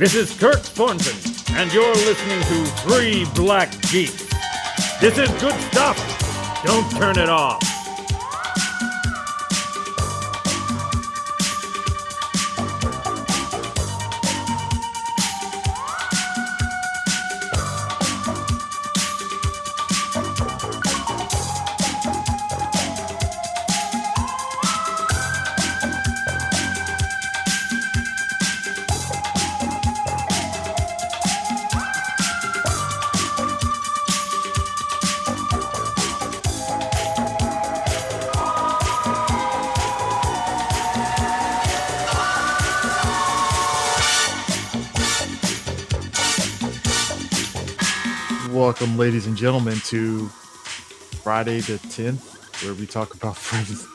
This is Kurt Thornton, and you're listening to Three Black Geeks. This is good stuff. Don't turn it off. Welcome, ladies and gentlemen, to Friday the 10th, where we talk about Fridays.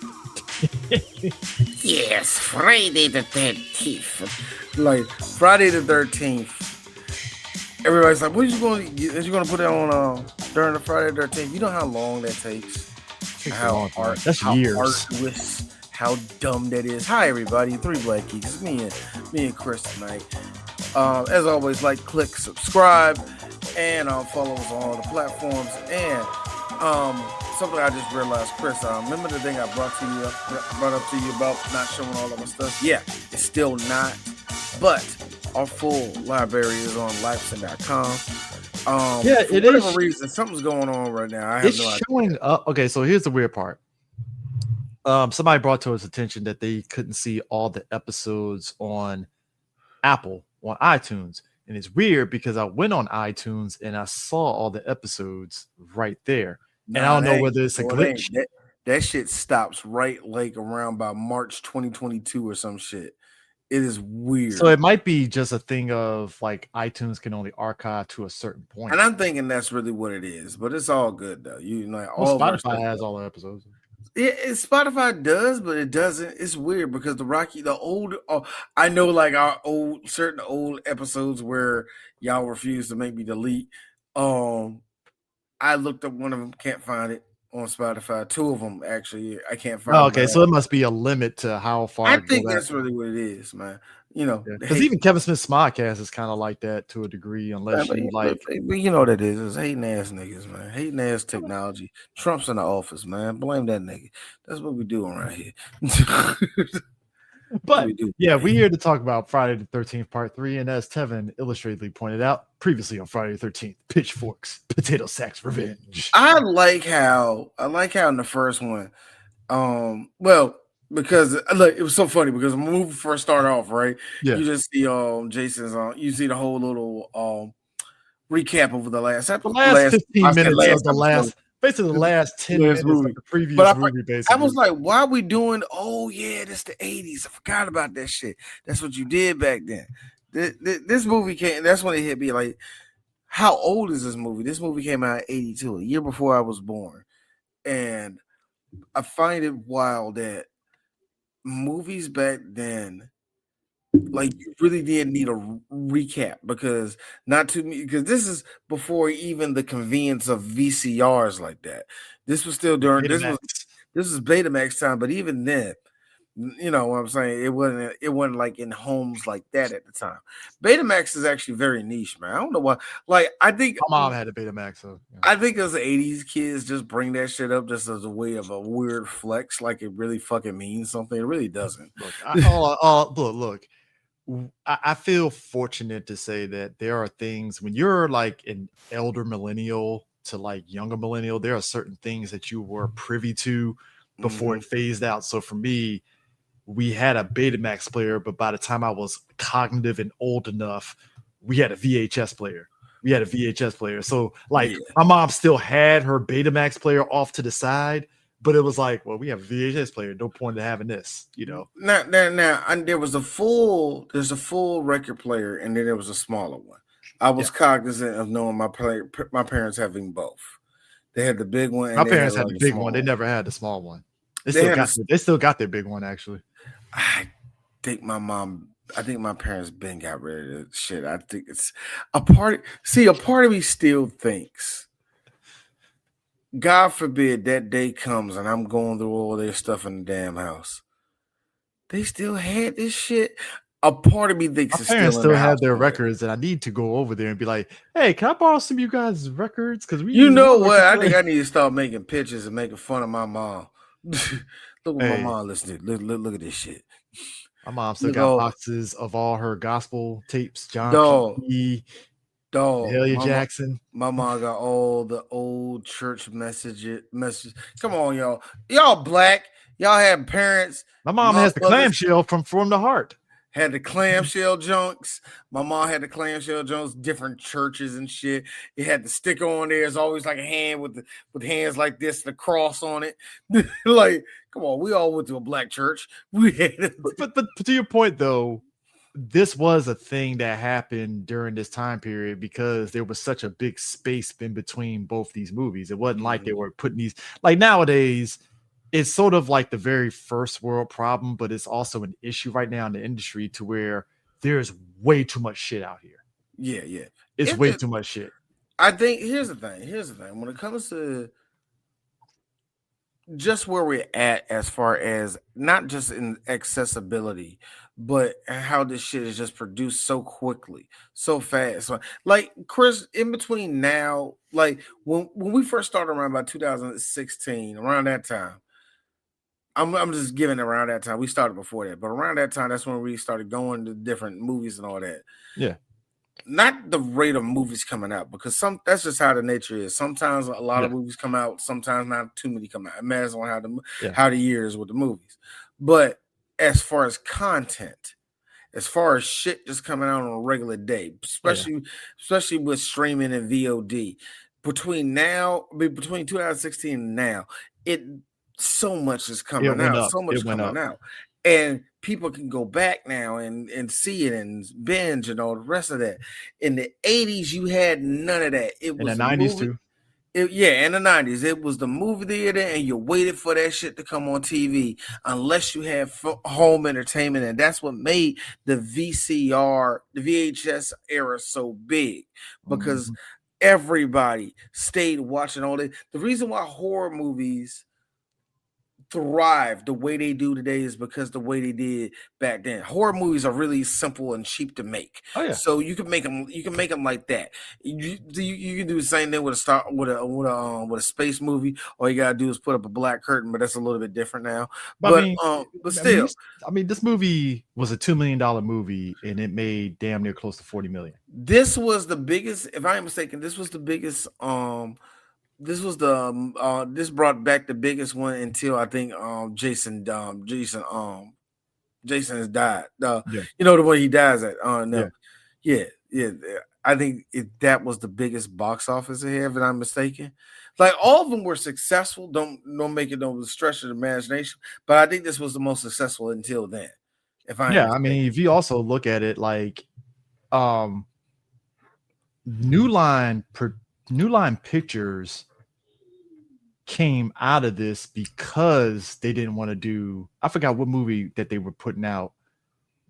Yes, Friday the 13th. Like, Friday the 13th. Everybody's like, what are you going to put it on during the Friday the 13th? You know how long that takes? That's years. Arduous, how dumb that is. Hi, everybody. Three Black Geeks. It's me and Chris tonight. As always, like, click, subscribe, and follow us on all the platforms. And something I just realized, Chris, remember the thing I brought up to you about not showing all of my stuff? Yeah, it's still not, but our full library is on lifeson.com. Yeah, for it whatever is. reason, something's going on right now. I have It's no idea. showing up. Okay, so here's the weird part. Somebody brought to his attention that they couldn't see all the episodes on Apple, on iTunes. And it's weird because I went on iTunes and I saw all the episodes right there. And I don't know whether it's a glitch. That shit stops right like around by March 2022 or some shit. It is weird. So it might be just a thing of like iTunes can only archive to a certain point. And I'm thinking that's really what it is, but it's all good though. Spotify has all the episodes. Spotify does, but it doesn't. It's weird because I know like our certain old episodes where y'all refuse to make me delete. I looked up one of them, can't find it on Spotify. Two of them actually, I can't find. Okay, so it must be a limit to how far. I think that's really what it is, man. You know, because even Kevin Smith's podcast is kind of like that to a degree, unless you like. But you know what it is? It's hating ass niggas, man. Hating ass technology. Trump's in the office, man. Blame that nigga. That's what we do around here. But we're here to talk about Friday the 13th, Part 3, and as Tevin illustratedly pointed out previously on Friday the 13th, pitchforks, potato sacks, revenge. I like how in the first one, because look, it was so funny because when the movie first started off, right? Yeah. You just see Jason's you see the whole little recap over the last 15 minutes of the last. Basically, the last 10 minutes movie. Of the previous movie, basically. I was like, why are we doing? Oh, yeah, this the 80s. I forgot about that shit. That's what you did back then. This movie came, that's when it hit me like, how old is this movie? This movie came out in 82, a year before I was born. And I find it wild that movies back then, like, you really didn't need a recap because this is before even the convenience of VCRs like that. This was still during Betamax. This was Betamax time, but even then, you know what I'm saying? It wasn't like in homes like that at the time. Betamax is actually very niche, man. I don't know why. Like, I think my mom had a Betamax, so yeah. I think as 80s kids just bring that shit up just as a way of a weird flex, like it really fucking means something. It really doesn't. Look. I feel fortunate to say that there are things when you're like an elder millennial to like younger millennial, there are certain things that you were privy to before it phased out. So for me, we had a Betamax player, but by the time I was cognitive and old enough, we had a VHS player. So like my mom still had her Betamax player off to the side. But it was like, well, we have a VHS player. No point in having this, you know. Now, there was there's a full record player, and then there was a smaller one. I was cognizant of knowing my parents having both. They had the big one. My parents had the big one. They never had the small one. They still got their big one, actually. I think my parents been got rid of this shit. I think it's a part. See, a part of me still thinks, God forbid that day comes and I'm going through all their stuff in the damn house. They still had this shit. A part of me thinks My it's parents still in still the have house their somewhere. records, and I need to go over there and be like, "Hey, can I borrow some of you guys' records? Because we You use know one what? I record think player." I need to start making pictures and making fun of my mom. Look what my Hey, mom listening to. Look at this shit. my mom still Look got all boxes of all her gospel tapes, John dog, P. dog. Mahalia Jackson. My mom got all the old church messages. Come on, y'all. Y'all black. Y'all have parents. My mom has the Mothers clamshell from the Heart. had the clamshell junks. My mom had the clamshell junks, different churches and shit. It had the sticker on there. It's always like a hand with hands like this, the cross on it. Like, come on, we all went to a black church. We had But to your point though, this was a thing that happened during this time period because there was such a big space in between both these movies. It wasn't like they were putting these like nowadays. It's sort of like the very first world problem, but it's also an issue right now in the industry to where there's way too much shit out here. yeah. It's way too much shit. I think here's the thing. When it comes to just where we're at as far as not just in accessibility, but how this shit is just produced so quickly, so fast. Like Chris, in between now, like when we first started around about 2016, around that time. I'm just giving around that time. We started before that, but around that time, that's when we started going to different movies and all that. Yeah. Not the rate of movies coming out, because that's just how the nature is. Sometimes a lot of movies come out, sometimes not too many come out. It matters on how the year is with the movies. But as far as content, as far as shit just coming out on a regular day, especially with streaming and VOD, between 2016 and now, so much is coming out. So much coming out. And people can go back now and see it and binge and all the rest of that. In the 80s, you had none of that. It was in the 90s too. In the 90s, it was the movie theater, and you waited for that shit to come on TV unless you had home entertainment. And that's what made the VCR, the VHS era so big, because everybody stayed watching all this. The reason why horror movies thrive the way they do today is because the way they did back then. Horror movies are really simple and cheap to make. So you can make them like that. You can do the same thing with a space movie. All you gotta do is put up a black curtain, but that's a little bit different now. But still, this movie was a $2 million movie and it made damn near close to 40 million. This was the biggest, if I'm mistaken, this was the biggest this was the this brought back the biggest one until I think Jason has died. You know, the one he dies at. I think that was the biggest box office it had, if I'm mistaken. Like all of them were successful. Don't make it no stretch of the imagination, but I think this was the most successful until then. I mean, if you also look at it like New Line Pictures came out of this because they didn't want to do, I forgot what movie that they were putting out,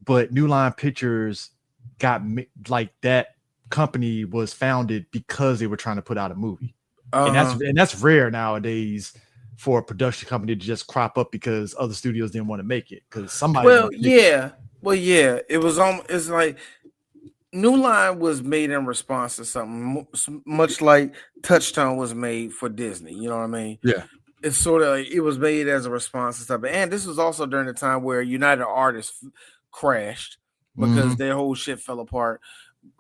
but New Line Pictures got like that company was founded because they were trying to put out a movie. And that's rare nowadays for a production company to just crop up because other studios didn't want to make it because somebody. It was it's like New Line was made in response to something much like Touchstone was made for Disney. You know what I mean? Yeah. It's sort of like it was made as a response to something. And this was also during the time where United Artists crashed because their whole shit fell apart,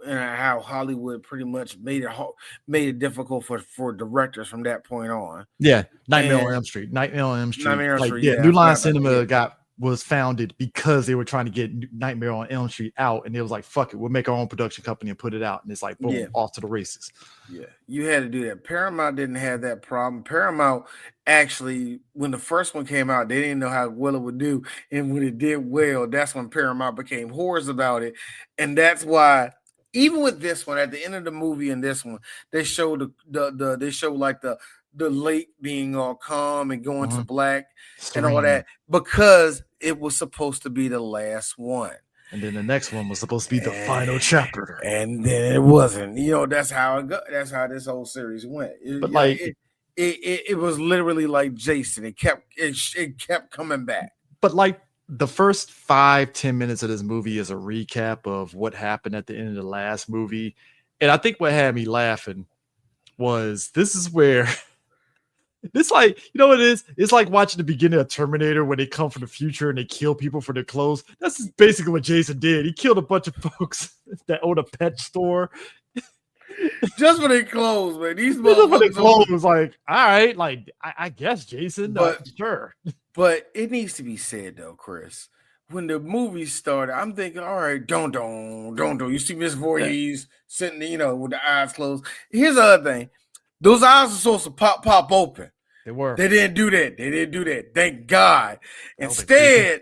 and how Hollywood pretty much made it difficult for directors from that point on. Yeah. Nightmare on Elm Street. New Line Cinema was founded because they were trying to get Nightmare on Elm Street out, and it was like, fuck it, we'll make our own production company and put it out. And it's like, boom, off to the races. Yeah, you had to do that. Paramount didn't have that problem. Paramount actually, when the first one came out, they didn't know how well it would do. And when it did well, that's when Paramount became whores about it. And that's why, even with this one, at the end of the movie in this one, they showed the lake being all calm and going to black and all that, because it was supposed to be the last one. And then the next one was supposed to be the final chapter. And then it wasn't. You know, that's how it that's how this whole series went. It was literally like Jason. It kept coming back. But like the first 5-10 minutes of this movie is a recap of what happened at the end of the last movie. And I think what had me laughing was this is where it's like, you know what it is? It's like watching the beginning of Terminator when they come from the future and they kill people for their clothes. That's basically what Jason did. He killed a bunch of folks that own a pet store. Just for their clothes, man. These Just for their motherfuckers clothes was like, all right, like I guess Jason, But- sure. But it needs to be said though, Chris. When the movie started, I'm thinking, all right, don't. You see Miss Voorhees sitting, with the eyes closed. Here's the other thing. Those eyes are supposed to pop open. They were. They didn't do that. Thank God. Instead,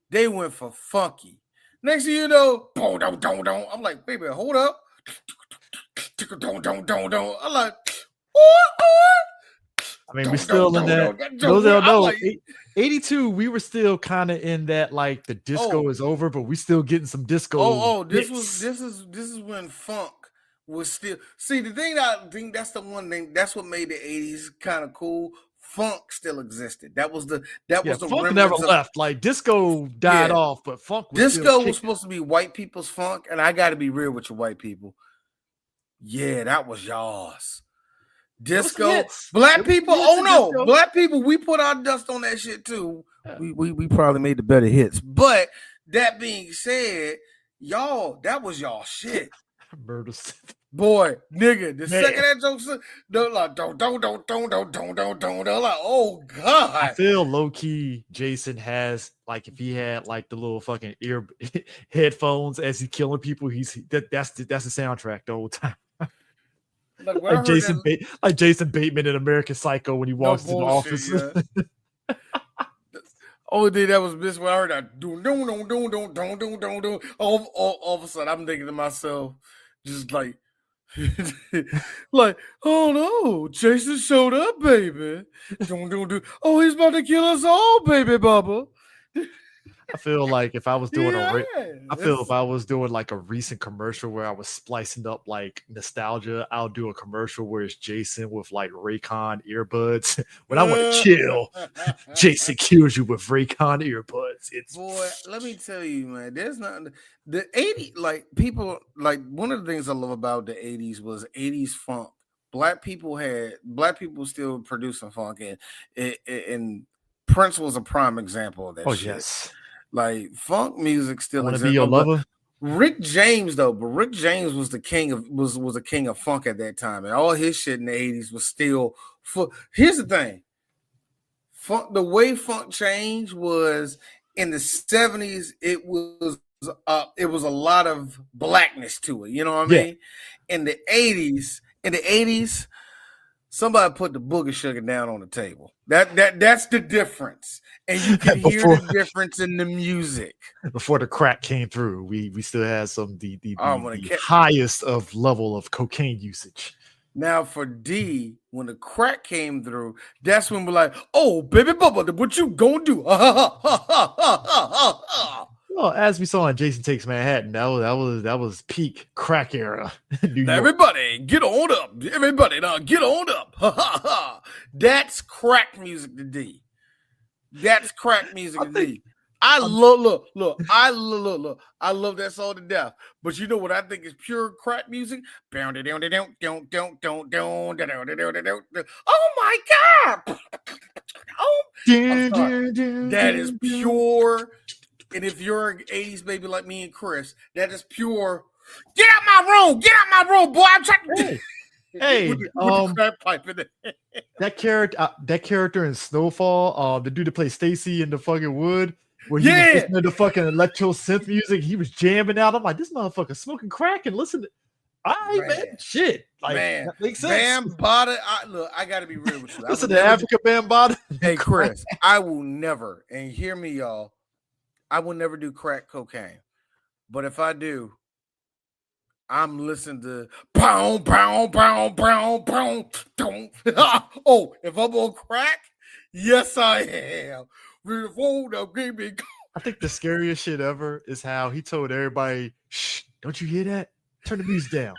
they went for funky. Next thing you know, I'm like, baby, hold up. I'm like, I mean, we're still in that. Those don't know. 82, we were still kind of in that, like the disco is over, but we still getting some disco. This is when funk was still. See, the thing I think that's the one thing that's what made the 80s kind of cool. Funk still existed. That was the funk never left. Like disco died off, but funk was disco was supposed to be white people's funk, and I got to be real with you, white people. Yeah, that was y'all's. Disco, black people. Oh no, disco. Black people. We put our dust on that shit too. Yeah. We probably made the better hits. But that being said, y'all, that was y'all shit. Murders. Boy, nigga, the second that joke, they're like, don't, like, oh God. I feel low key. Jason has like if he had like the little fucking ear headphones as he's killing people. That's the soundtrack the whole time. Like Jason Bateman in American Psycho when he walks into the office. Yeah. Only thing that was missed when I heard that all of a sudden I'm thinking to myself, just like like, oh no, Jason showed up, baby. Oh, he's about to kill us all, baby Bubba. I feel like if I was doing if I was doing like a recent commercial where I was splicing up like nostalgia, I'll do a commercial where it's Jason with like Raycon earbuds. When I want to chill, Jason kills you with Raycon earbuds. Boy, let me tell you, man, there's not the 80s, like people like one of the things I love about the 80s was 80s funk. Black people still producing funk, and Prince was a prime example of that shit. Yes. Like funk music still exists. Be your lover. Rick James though, but Rick James was the king of was a king of funk at that time, and all his shit in the 80s was still. Here's the thing, funk. The way funk changed was in the 70s. It was a lot of blackness to it. You know what I mean? In the 80s, somebody put the booger sugar down on the table. That's the difference. And you can hear the difference in the music. Before the crack came through, we still had some the highest of level of cocaine usage. Now for D, when the crack came through, that's when we're like, oh baby Bubba, what you gonna do? Well, as we saw in Jason Takes Manhattan, that was peak crack era. Everybody get on up. Everybody now get on up. That's crack music to D. That's crack music to D. I love that song to death. But you know what I think is pure crack music? Oh my God. Oh, that is pure. And if you're an 80s baby like me and Chris, that is pure. Get out my room, boy. I'm trying to. Hey, with the crack pipe in it. that character in Snowfall, the dude that plays Stacy in the fucking wood, where he was listening to the fucking electro synth music, he was jamming out. I'm like, this motherfucker smoking crack and listening. All right, man. Shit. Like, that makes sense. Bambaataa. Look, I got to be real with you. Listen to Africa Bambaataa. Hey, Chris, I will never, and hear me, y'all, I will never do crack cocaine. But if I do, I'm listening to pound. Oh, if I'm on crack, yes, I am. I think the scariest shit ever is how he told everybody, shh, don't you hear that? Turn the music down.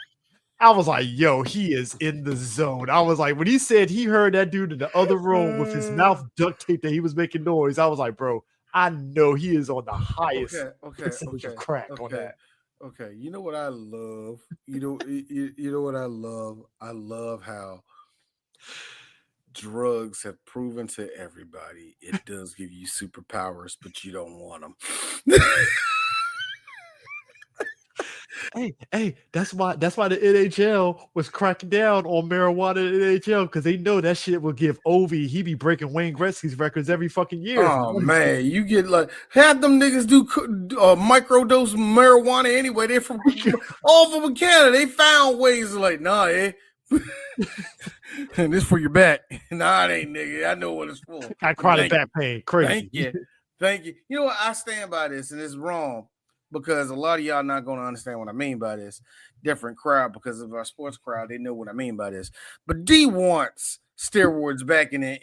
I was like, yo, he is in the zone. I was like, when he said he heard that dude in the other room with his mouth duct taped that he was making noise, I was like, bro, I know he is on the highest Okay. percentage of crack on that. Okay. You know what I love? You know what I love? I love how drugs have proven to everybody it does give you superpowers, but you don't want them. Hey, that's why the NHL was cracking down on marijuana in the NHL because they know that shit will give Ovi. He be breaking Wayne Gretzky's records every fucking year. Oh man, you get like half them niggas do microdose marijuana anyway. They're from all from Canada. They found ways to like, nah, this for your back. Nah, it ain't, nigga. I know what it's for. Got chronic back pain. Crazy. Thank you. You know what? I stand by this, and it's wrong because a lot of y'all not going to understand what I mean by this. Different crowd because of our sports crowd. They know what I mean by this. But D wants steroids back in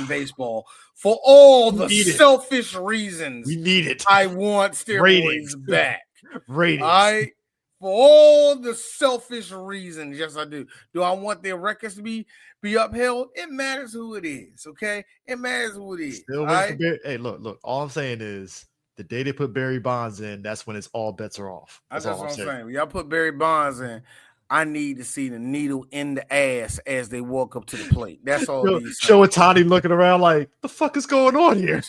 baseball for all the selfish reasons. We need it. I want steroids back. Ratings. For all the selfish reasons, yes, I do. Do I want their records to be upheld? It matters who it is, okay? It matters who it is. Hey, look. All I'm saying is the day they put Barry Bonds in, that's when it's all bets are off. That's what I'm saying. When y'all put Barry Bonds in, I need to see the needle in the ass as they walk up to the plate. That's all. Show Otani looking around like, the fuck is going on here?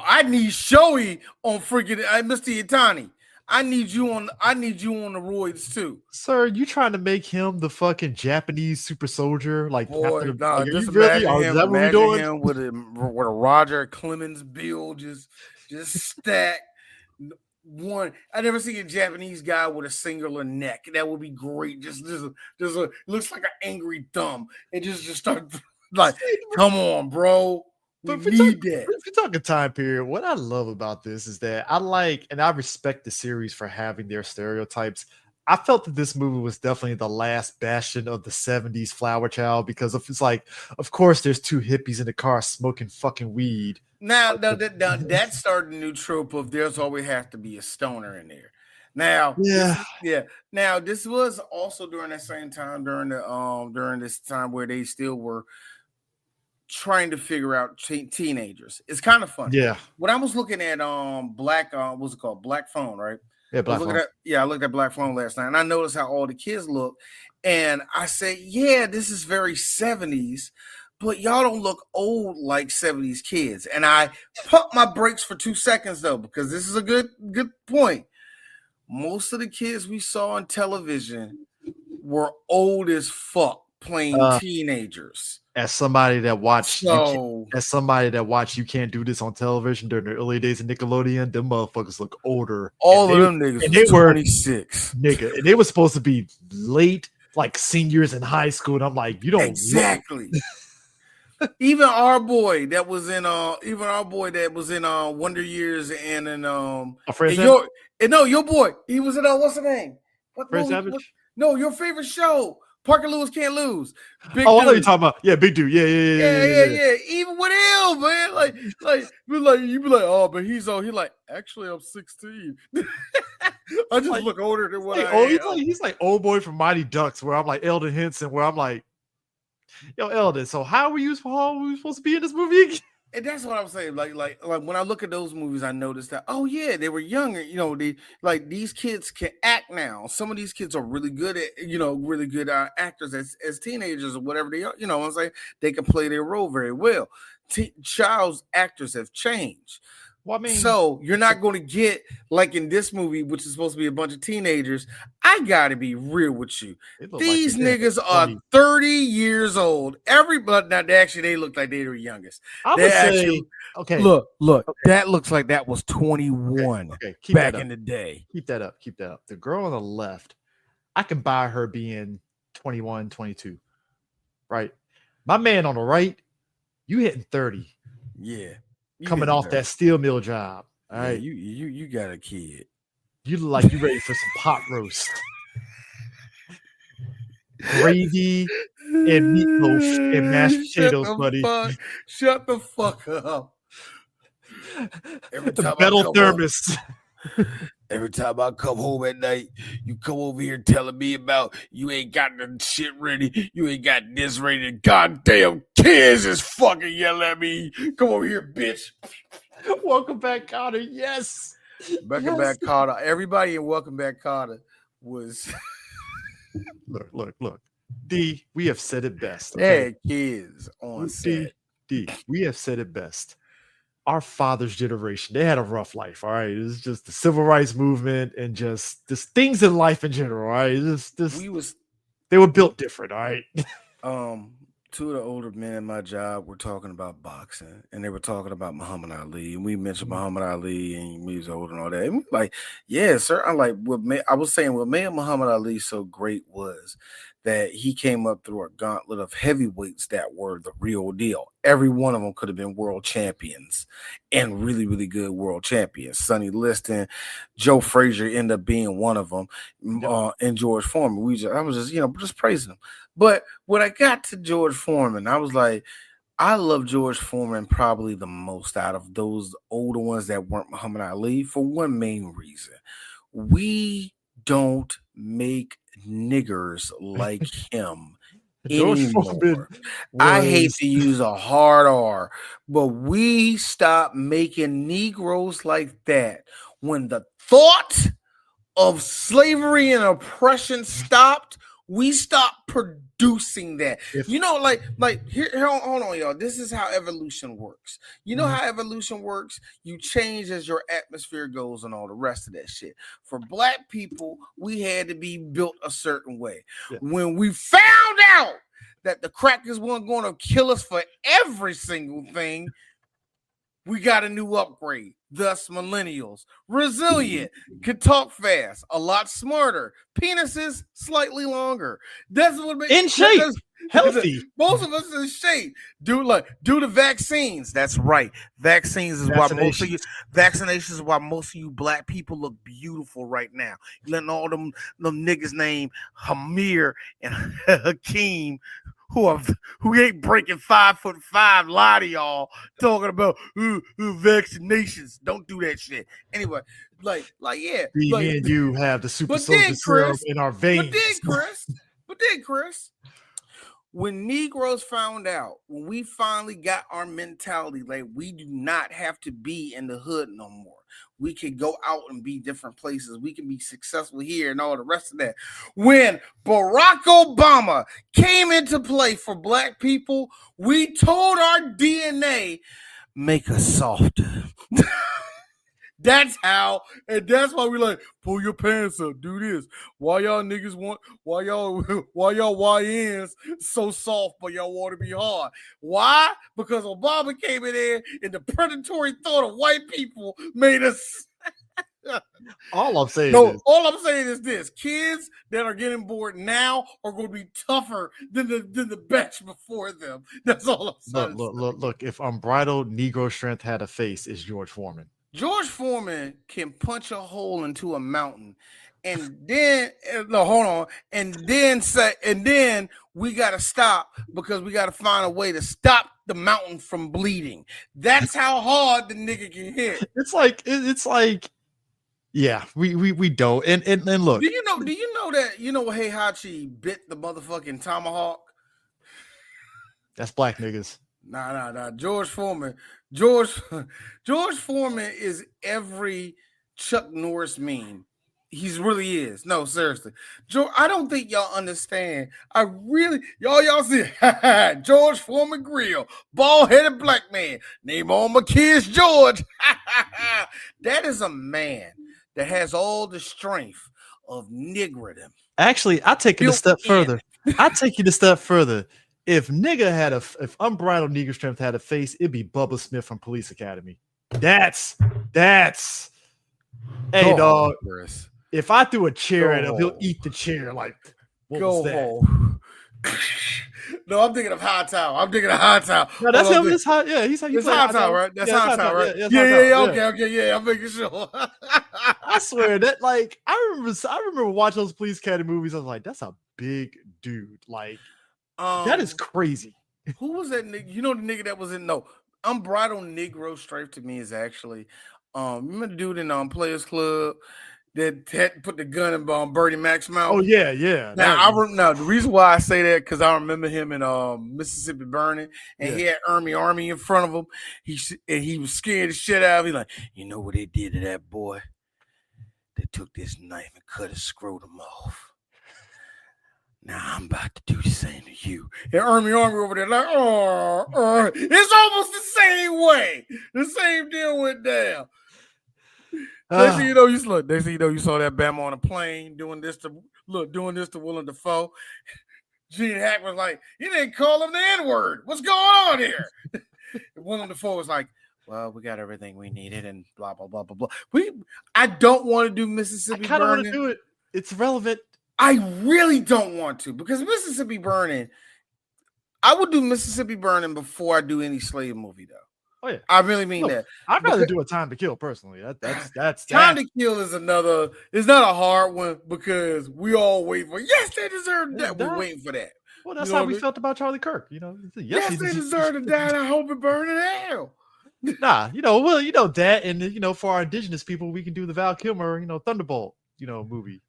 I need Shohei on freaking Mr. Otani. I need you on the roids too, sir. You trying to make him the fucking Japanese super soldier? Like, boy, just really? Imagine him with a Roger Clemens build, just stack. One, I never seen a Japanese guy with a singular neck. That would be great. Just looks like an angry thumb. It just starts like, come on, bro. If you're talking time period, what I love about this is that I like and I respect the series for having their stereotypes. I felt that this movie was definitely the last bastion of the 70s flower child because it's like, of course, there's two hippies in the car smoking fucking weed. Now that started a new trope of there's always have to be a stoner in there. Now, Now, this was also during that same time during this time where they still were trying to figure out teenagers. It's kind of funny. Yeah. When I was looking at what's it called? Black Phone, right? Yeah, Black Phone. I looked at Black Phone last night and I noticed how all the kids look. And I say, yeah, this is very 70s, but y'all don't look old like 70s kids. And I pump my brakes for 2 seconds though, because this is a good point. Most of the kids we saw on television were old as fuck playing teenagers. As somebody that watched You Can't Do This on television during the early days of Nickelodeon, them motherfuckers look older. All of them niggas, and they were 26, nigga, and they were supposed to be late, like seniors in high school. And I'm like, you don't exactly. Even our boy that was in Wonder Years and in your boy, he was in what's the name? Fred Savage? No, your favorite show. Parker Lewis Can't Lose. I know you're talking about. Yeah, big dude. Yeah. Even with him, man. Like you be like, oh, but he's like, actually, I'm 16. I just look older than what I am. He's like old boy from Mighty Ducks, where I'm like Eldon Henson, where I'm like, yo, Eldon, so how were you supposed to be in this movie again? And that's what I'm saying. Like when I look at those movies, I noticed that, oh yeah, they were younger. You know, these kids can act now. Some of these kids are really good at, really good actors as teenagers or whatever they are. You know what I'm saying? They can play their role very well. Child's actors have changed. Well, I mean, so you're not going to get like in this movie, which is supposed to be a bunch of teenagers. I got to be real with you. These niggas are 30 years old. Everybody, now they look like they were youngest. Okay. Look. Okay. That looks like that was 21 back in the day. Keep that up. The girl on the left, I can buy her being 21, 22. Right? My man on the right, you hitting 30. Yeah. Coming off that steel mill job. All right. You got a kid. You look like you ready for some pot roast. Gravy and meatloaf and mashed potatoes, buddy. Shut the fuck up. The metal thermos. Every time I come home at night, you come over here telling me about you ain't got the shit ready. You ain't got this ready. The goddamn kids is fucking yelling at me. Come over here, bitch. Welcome back, Connor. Yes. Welcome back, Carter. Everybody in Welcome Back, Carter was Look. D, we have said it best. they Okay. had kids on set. D, we have said it best. Our father's generation, they had a rough life. All right. It's just the civil rights movement and just things in life in general. All right. They were built different. All right. Two of the older men in my job were talking about boxing, and they were talking about Muhammad Ali, and we mentioned Muhammad Ali, and we was old and all that. And we like, yeah, sir. I'm like, I was saying what made Muhammad Ali so great was that he came up through a gauntlet of heavyweights that were the real deal. Every one of them could have been world champions and really, really good world champions. Sonny Liston, Joe Frazier ended up being one of them, and George Foreman. I was just praising them. But when I got to George Foreman, I was like, I love George Foreman probably the most out of those older ones that weren't Muhammad Ali for one main reason. We don't make niggers like him anymore. I hate to use a hard R, but we stopped making Negroes like that when the thought of slavery and oppression stopped. We stopped producing that. Here, hold on, y'all. This is how evolution works. You know how evolution works? You change as your atmosphere goes and all the rest of that shit. For black people, we had to be built a certain way. Yeah. When we found out that the crackers weren't going to kill us for every single thing, we got a new upgrade. Thus, millennials, resilient, could talk fast, a lot smarter, penises slightly longer. That's what makes in shape, healthy. Most of us in shape. Do the vaccines. That's right. Vaccinations is why most of you black people look beautiful right now. You're letting all them niggas named Hamir and Hakeem who ain't breaking 5'5" lie to y'all talking about vaccinations. Don't do that shit. Anyway, yeah. Me and you have the super soldier serum in our veins. But then Chris, when Negroes found out, when we finally got our mentality, like we do not have to be in the hood no more. We can go out and be different places. We can be successful here and all the rest of that. When Barack Obama came into play for black people, we told our DNA, make us softer. That's how, and that's why we like, pull your pants up, do this. Why y'all YNs so soft, but y'all want to be hard? Why? Because Obama came in there and the predatory thought of white people made us. All I'm saying is this: kids that are getting bored now are going to be tougher than the batch before them. That's all I'm saying. Look. If unbridled Negro strength had a face, it's George Foreman. George Foreman can punch a hole into a mountain, and then hold on, and then we gotta stop because we gotta find a way to stop the mountain from bleeding. That's how hard the nigga can hit. It's like, yeah, we don't. And look, do you know that Heihachi bit the motherfucking tomahawk? That's black niggas. Nah. George Foreman is every Chuck Norris meme. He really is. No, seriously. I don't think y'all understand. Y'all see George Foreman grill, bald-headed black man. Name all my kids George. That is a man that has all the strength of niggerdom. Actually, I'll take it a step further. I'll take you a step further. If unbridled Negro strength had a face, it'd be Bubba Smith from Police Academy. That's hey dog. Chris. If I threw a chair at him, he'll eat the chair. Like, what was that? No, I'm thinking of Hightower. No, that's him. It's hot. Yeah, he's Hightower, right? That's Hightower, right? Yeah. Okay. I'm making sure. I swear that, like, I remember watching those Police Academy movies. I was like, that's a big dude. Like. That is crazy. Who was that nigga? You know the nigga that was in Unbridled Negro Strength to me is actually remember the dude in Players Club? that put the gun in Bernie Mac's mouth. Oh yeah. Now the reason why I say that because I remember him in Mississippi Burning, and he had Army in front of him. He was scared the shit out of him. He's like, you know what they did to that boy? They took this knife and cut his scrotum off. Now I'm about to do the same to you. And Army over there like, it's almost the same way. The same deal went down. Next thing you know, you saw that Bama on a plane doing this to Willem Dafoe. Gene Hackman's like, you didn't call him the N-word. What's going on here? Willem Dafoe was like, well, we got everything we needed and blah, blah, blah, blah, blah. I don't want to do Mississippi Burning. I kind of want to do it. It's relevant. I really don't want to because Mississippi Burning, I would do Mississippi Burning before I do any slave movie, though. Oh, yeah. I really mean that. I'd rather do A Time to Kill, personally. That's Time to Kill is another, it's not a hard one because we all wait for, yes, they deserve that. We're waiting for that. Well, that's how we felt about Charlie Kirk. Yes, they deserve to die, and I hope it burn in hell. Nah, that, and for our indigenous people, we can do the Val Kilmer, Thunderbolt, movie,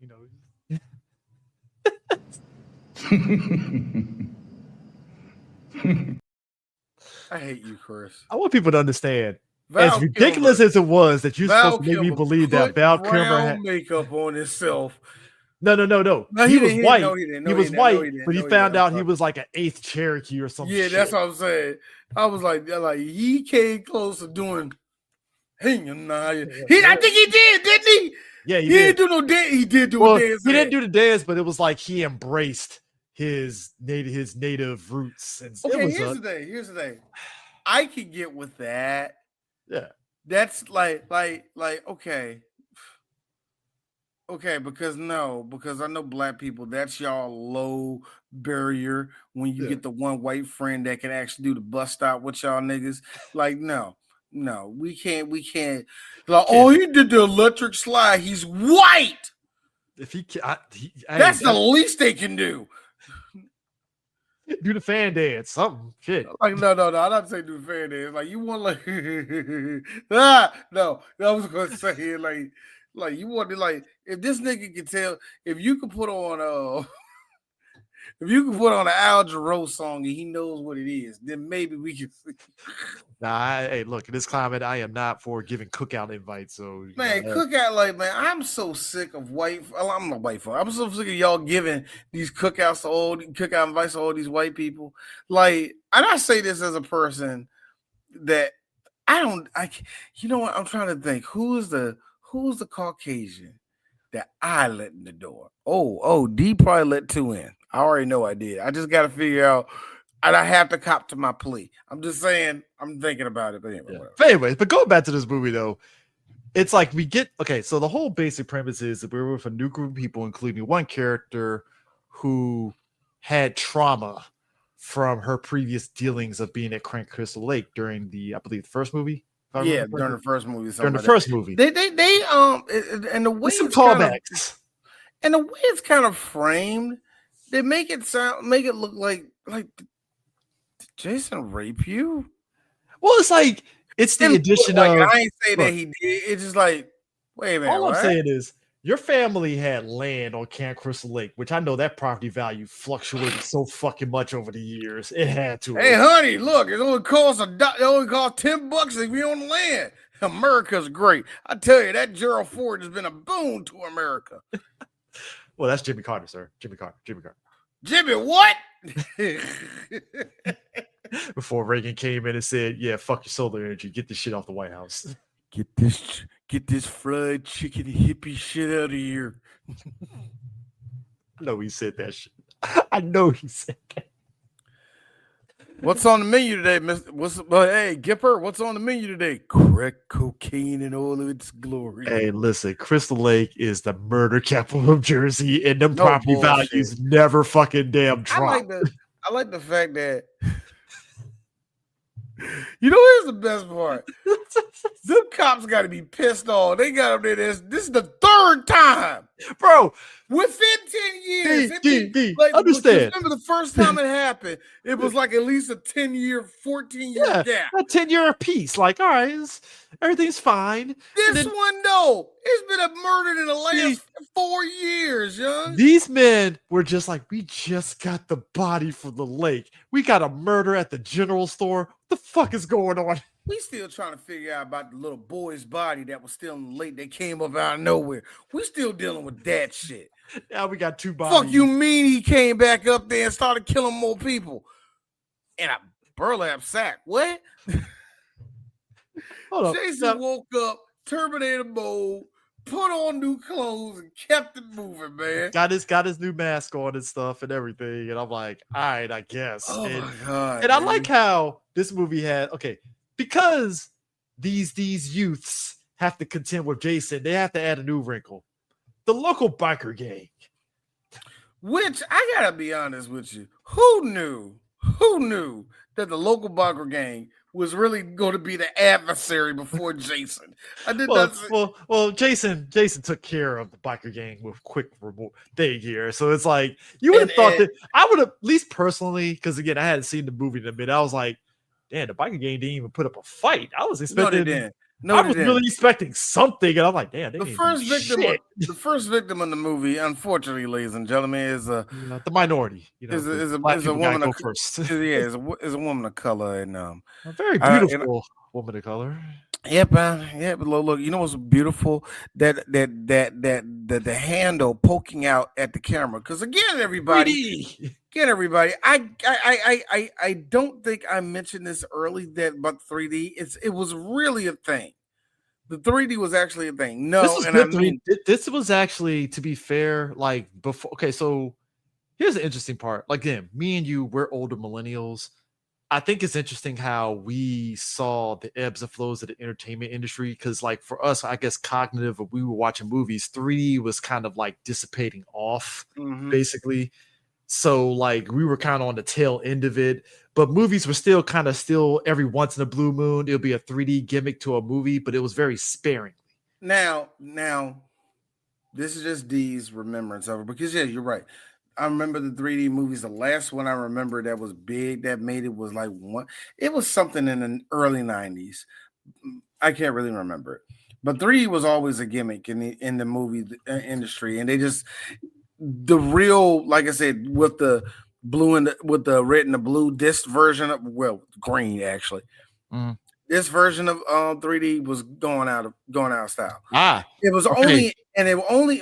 I hate you, Chris. I want people to understand, as ridiculous as it was that you're supposed to make me believe that Val Kilmer had makeup on himself. No. He was white. He was white, but he found out he was like an 8th Cherokee or something. Yeah, that's what I'm saying. I was like he came close to doing. I think he did, didn't he? Yeah, he didn't do no dance. He did do a dance. He didn't do the dance, but it was like he embraced his native roots. And here's the thing. I could get with that. Yeah, that's like okay, because I know black people, that's y'all low barrier when you get the one white friend that can actually do the bus stop with y'all niggas. Like, no, we can't. Like, he did the electric slide. He's white. If he that's the least they can do. Do the fan dance, something shit. Like, no, I'm not saying do the fan dance. Like, you want like no, I was gonna say it like you want to if this nigga can tell if you could put on an Al Jarreau song and he knows what it is, then maybe we can see. Nah, hey, look, in this climate, I am not for giving cookout invites. So cookout, I'm so sick of I'm not white folk. I'm so sick of y'all giving these cookout invites to all these white people. Like, and I say this as a person that you know what? I'm trying to think who's the Caucasian that I let in the door. Oh, Dee probably let 2 in. I already know I did. I just got to figure out, and I have to cop to my plea. I'm just saying, I'm thinking about it. But anyway, but going back to this movie, though, it's like so the whole basic premise is that we're with a new group of people, including one character who had trauma from her previous dealings of being at Crank Crystal Lake during I believe, the first movie. Yeah, during the first movie. They and the way some callbacks. And the way it's kind of framed, they make it look like did Jason rape you? Well, it's like it's the addition of. I ain't say that he did. It's just like, wait a minute. All I'm saying is your family had land on Camp Crystal Lake, which I know that property value fluctuated so fucking much over the years. It had to. Hey, honey, look, it only costs $10 if you're on the land. America's great. I tell you, that Gerald Ford has been a boon to America. Well, that's Jimmy Carter, sir. Jimmy Carter. Jimmy, what? Before Reagan came in and said, "Yeah, fuck your solar energy. Get this shit off the White House. Get this fried chicken hippie shit out of here." I know he said that shit. I know he said that. What's on the menu today, Mr.? Hey, Gipper, what's on the menu today? Crack cocaine in all of its glory. Hey, listen, Crystal Lake is the murder capital of Jersey, and them property values never fucking damn drop. I like the fact that You know, here's the best part. Them cops got to be pissed off. They got up there. This is the third time, bro. within 10 years. Understand. Remember the first time it happened, it was like at least a 10-year, 14-year gap. A 10-year piece. Like, all right, everything's fine. This one, though, it's been murdered in the last 4 years, young. These men were just like, we just got the body from the lake. We got a murder at the general store. What the fuck is going on? We still trying to figure out about the little boy's body that was still in the lake that came up out of nowhere. We still dealing with that shit. Now we got 2 bodies. Fuck you mean he came back up there and started killing more people in a burlap sack? What? Hold up. Jason woke up, Terminator mode, put on new clothes, and kept it moving, man. Got his new mask on and stuff and everything. And I'm like, all right, I guess. Oh my God. And I like how this movie had, because these youths have to contend with Jason, they have to add a new wrinkle. The local biker gang. Which, I gotta be honest with you, who knew that the local biker gang was really going to be the adversary before Jason? I did well, Jason took care of the biker gang with quick remote thing here. So it's like, you would have thought that, I would have, at least personally, because again, I hadn't seen the movie in a minute, I was like, damn, the biker gang didn't even put up a fight. I was expecting. I was really expecting something, and I'm like, damn. The first victim in the movie, unfortunately, ladies and gentlemen, is the minority. Is a woman of first. is a woman of color, and a very beautiful woman of color. But look, you know what's beautiful? That the handle poking out at the camera. Because again, everybody, I don't think I mentioned this early about 3D. It was really a thing. The 3D was actually a thing. This was actually, to be fair, like before. Okay, so here's the interesting part. Like, again, me and you, we're older millennials. I think it's interesting how we saw the ebbs and flows of the entertainment industry. Because, like, for us, I guess cognitive, if we were watching movies, 3D was kind of like dissipating off, basically. So, like, we were kind of on the tail end of it. But movies were still every once in a blue moon, it'll be a 3D gimmick to a movie, but it was very sparingly. Now, this is just Dee's remembrance of it. Because, yeah, you're right. I remember the 3D movies. The last one I remember that was big, that made it, was like it was something in the early 90s. I can't really remember it. But 3D was always a gimmick in the movie industry. And they just, the real, like I said, with the blue and with the red and the blue, this version of, green actually. This version of 3D was going out of style. It was only,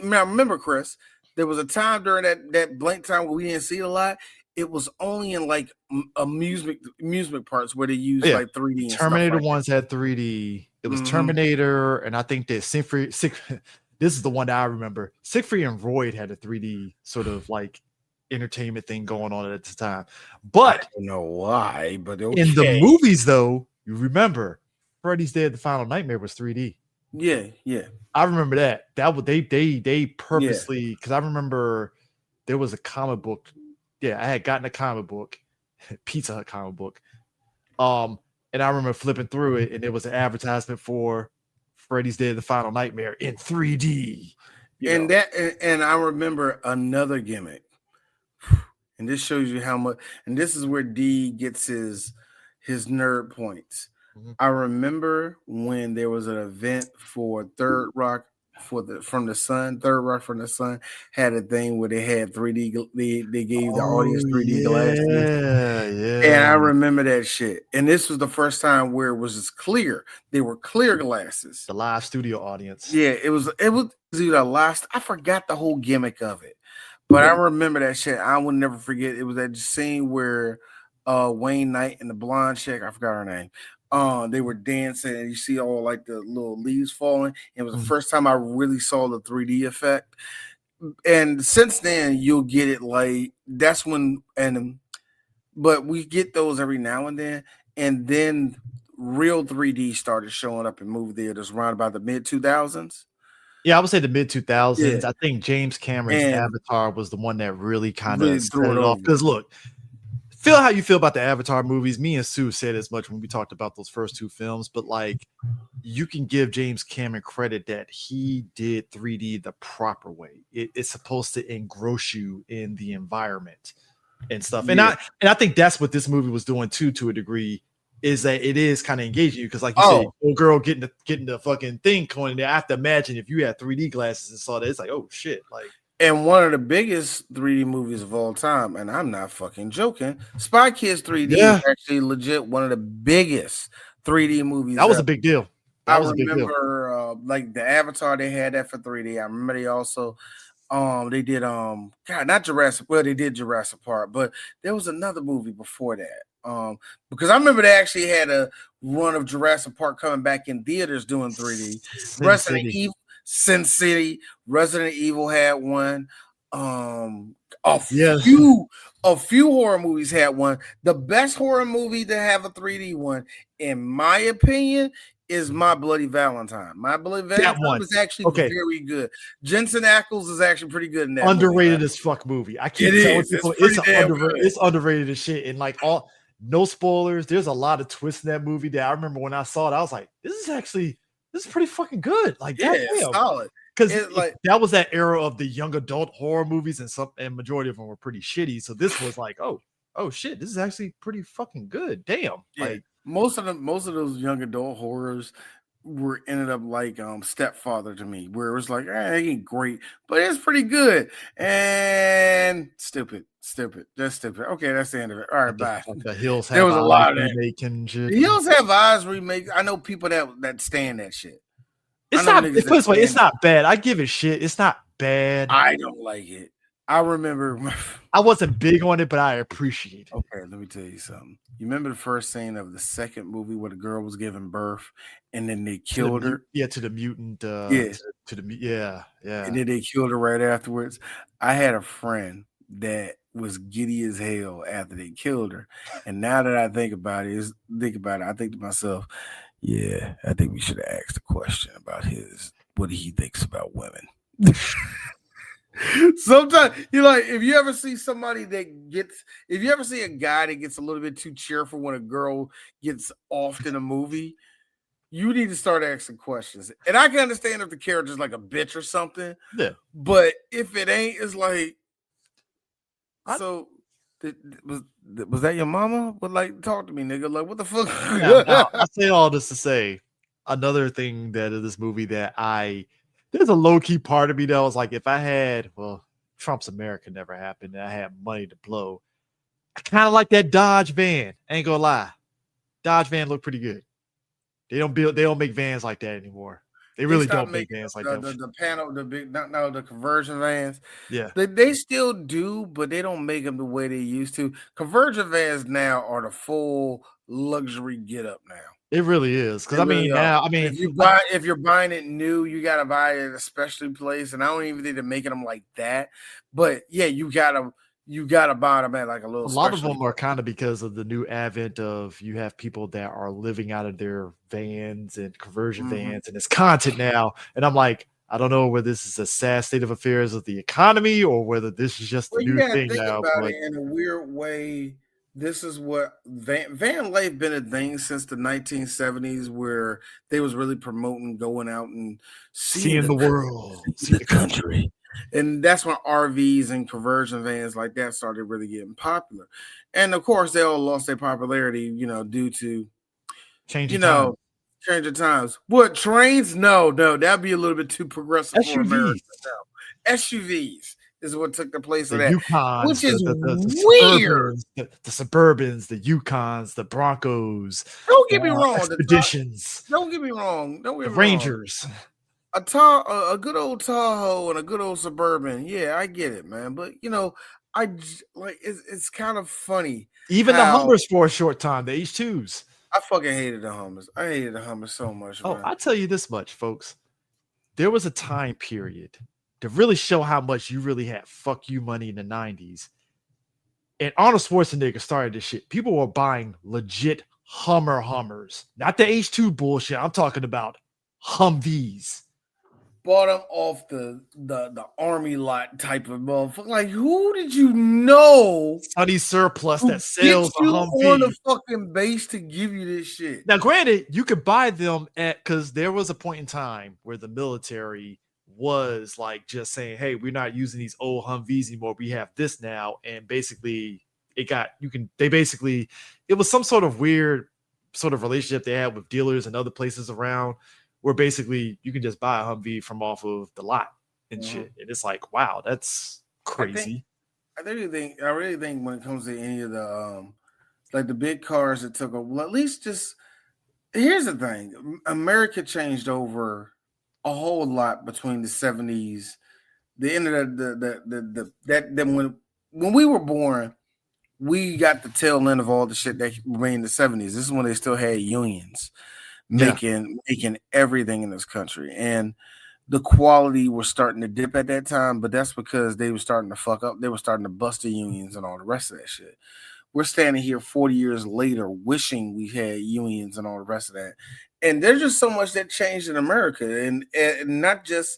now remember, Chris, there was a time during that blank time where we didn't see it a lot. It was only in like amusement parts where they used like 3D. And Terminator stuff ones had 3D. It was Terminator, and I think that Siegfried, this is the one that I remember. Siegfried and Roy had a 3D sort of like entertainment thing going on at the time. But I don't know why, but okay. In the movies, though, you remember Freddy's Dead: The Final Nightmare was 3D. Yeah. I remember that. That was they purposely, because I remember there was a comic book. Yeah, I had gotten a comic book, Pizza Hut comic book. And I remember flipping through it, and it was an advertisement for Freddy's Dead: The Final Nightmare in 3D. And I remember another gimmick. And this shows you how much, and this is where D gets his nerd points. I remember when there was an event for Third Rock from the Sun. Third Rock from the Sun had a thing where they had 3D. They gave the audience 3D glasses. Yeah. And I remember that shit. And this was the first time where it was just clear. They were clear glasses. The live studio audience. Yeah, it was the last. I forgot the whole gimmick of it, but I remember that shit. I will never forget. It was that scene where Wayne Knight and the blonde chick, I forgot her name. They were dancing, and you see all like the little leaves falling. It was the first time I really saw the 3D effect. And since then, you'll get it like that's when, but we get those every now and then. And then real 3D started showing up in movie theaters around about the mid 2000s. Yeah, I would say the mid 2000s. Yeah. I think James Cameron's Avatar was the one that really kind of set it off. Because look, feel how you feel about the Avatar movies. Me and Sue said as much when we talked about those first two films, but like you can give James Cameron credit that he did 3D the proper way. It's supposed to engross you in the environment and stuff. And I think that's what this movie was doing too, to a degree, is that it is kind of engaging you because, like you said, old girl getting the fucking thing going there. I have to imagine if you had 3D glasses and saw that, it's like, oh shit, like. And one of the biggest 3D movies of all time, and I'm not fucking joking, Spy Kids 3D is actually legit one of the biggest 3D movies. That was a big deal. I remember like the Avatar, they had that for 3D. I remember they also they did not Jurassic, well, they did Jurassic Park, but there was another movie before that. Because I remember they actually had a run of Jurassic Park coming back in theaters doing 3D. Sin City, Resident Evil had one. A few horror movies had one. The best horror movie to have a 3D one, in my opinion, is My Bloody Valentine. My Bloody Valentine was actually very good. Jensen Ackles is actually pretty good in that. Underrated as fuck movie. I can't tell people it's underrated as shit. And like no spoilers. There's a lot of twists in that movie that I remember when I saw it, I was like, this is pretty fucking good. Like, it's solid. Because that was that era of the young adult horror movies, and majority of them were pretty shitty. So this was like, oh shit, this is actually pretty fucking good. Damn. Yeah. Like most of those young adult horrors ended up like Stepfather to me, where it was like, it ain't great, but it's pretty good. And stupid. That's stupid. Okay, that's the end of it. All right, bye. The Hills Have there was a lot of remake and shit. The Hills Have Eyes remake. I know people that stand that shit. It's not. It's not bad. I give it shit. It's not bad. I don't like it. I remember. I wasn't big on it, but I appreciate it. Okay, let me tell you something. You remember the first scene of the second movie where the girl was giving birth, and then they killed her? Yeah, to the mutant. To the yeah. And then they killed her right afterwards. I had a friend that was giddy as hell after they killed her, and now that I think about it, I think to myself, yeah, I think we should have asked a question about what he thinks about women. Sometimes if you ever see a guy that gets a little bit too cheerful when a girl gets off in a movie, you need to start asking questions. And I can understand if the character's like a bitch or something. Yeah. But if it ain't, it's like, was that your mama? But like, talk to me, nigga. Like, what the fuck? Now, I say all this to say another thing that in this movie that there's a low-key part of me that was like, if I had, Trump's America never happened, and I had money to blow, I kind of like that Dodge van. Ain't gonna lie. Dodge van looked pretty good. They don't make vans like that anymore. They really don't make vans like that. The conversion vans. Yeah. They still do, but they don't make them the way they used to. Conversion vans now are the full luxury get up now. It really is. Because if you're buying it new, you gotta buy it at a specialty place. And I don't even think they're making them like that. But yeah, you gotta buy them at like a little. A lot of them are kind of because of the new advent of you have people that are living out of their vans and conversion vans, and it's content now. And I'm like, I don't know whether this is a sad state of affairs of the economy or whether this is just a new thing now. About it in a weird way. This is what van life been a thing since the 1970s, where they was really promoting going out and seeing the world, see the country. And that's when RVs and conversion vans like that started really getting popular. And of course, they all lost their popularity, due to changing times. What, trains? No, that'd be a little bit too progressive for America. No. SUVs is what took the place of that, Yukons, which is weird. The Suburbans, the Yukons, the Broncos. Don't get me wrong. Expeditions. Don't get me wrong. The Rangers. A good old Tahoe and a good old Suburban. Yeah, I get it, man. But it's kind of funny. Even the Hummers for a short time, the H2s. I fucking hated the Hummers. I hated the Hummers so much. Oh, man. I'll tell you this much, folks. There was a time period to really show how much you really had fuck you money in the 90s. And Arnold Schwarzenegger started this shit. People were buying legit Hummers. Not the H2 bullshit. I'm talking about Humvees. bought them off the army lot type of motherfucker. Like, who did you know Sunny surplus who that sells gets a you on the Humvee. fucking base to give you this shit? Now, granted, you could buy them because there was a point in time where the military was like just saying, "Hey, we're not using these old Humvees anymore. We have this now," and basically, it was some sort of weird sort of relationship they had with dealers and other places around, where basically you can just buy a Humvee from off of the lot and shit, and it's like, wow, that's crazy. I really think when it comes to any of the like the big cars that took over, well, at least just here's the thing: America changed over a whole lot between the 70s, the end of when we were born, we got the tail end of all the shit that remained in the 70s. This is when they still had unions making everything in this country, and the quality was starting to dip at that time, but that's because they were starting to fuck up. They were starting to bust the unions and all the rest of that shit. We're standing here 40 years later wishing we had unions and all the rest of that. And there's just so much that changed in America. And not just,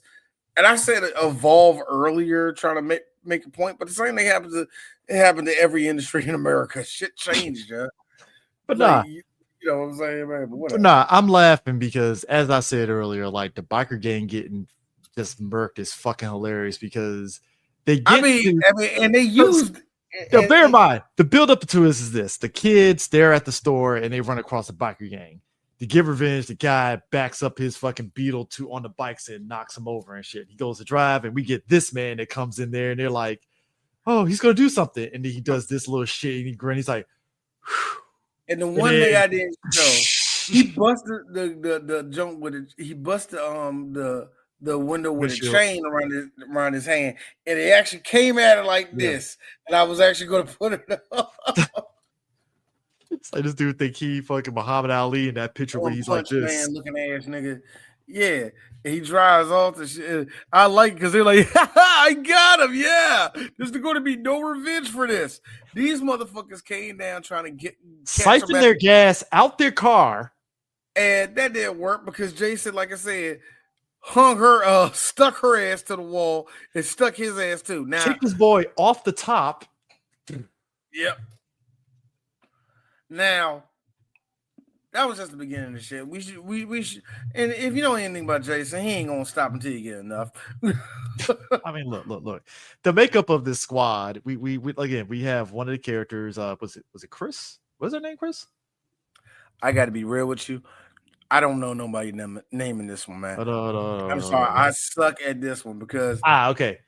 and I said evolve earlier, trying to make a point, but the same thing happened to every industry in America. Shit changed, yeah. But like, you know what I'm saying, man? But whatever. nah, I'm laughing because, as I said earlier, like the biker gang getting just murked is fucking hilarious because they get. And they used. Now, bear in mind, the build up to this is this: the kids, they're at the store and they run across a biker gang. To give revenge, the guy backs up his fucking Beetle on the bikes and knocks him over and shit. He goes to drive, and we get this man that comes in there, and they're like, "Oh, he's gonna do something," and then he does this little shit, and he grins. He's like, "Whew." And the one thing I didn't know, he busted the junk with it. He busted the window with a chain around his hand, and it actually came at it like this. And I was actually going to put it up. It's like this dude think he fucking Muhammad Ali in that picture where he's like this. Man looking ass nigga. Yeah. And he drives off the shit. I like because they're like, I got him. Yeah. There's going to be no revenge for this. These motherfuckers came down trying to siphon their gas out their car. And that didn't work because Jason, like I said, stuck her ass to the wall and stuck his ass too. Now kicked his boy off the top. Yep. Now that was just the beginning of the shit. We should. And if you know anything about Jason, he ain't gonna stop until you get enough. I mean, look. The makeup of this squad. We again. We have one of the characters. Was it Chris? Was her name Chris? I got to be real with you. I don't know nobody naming this one, man. I'm sorry. I suck at this one because okay.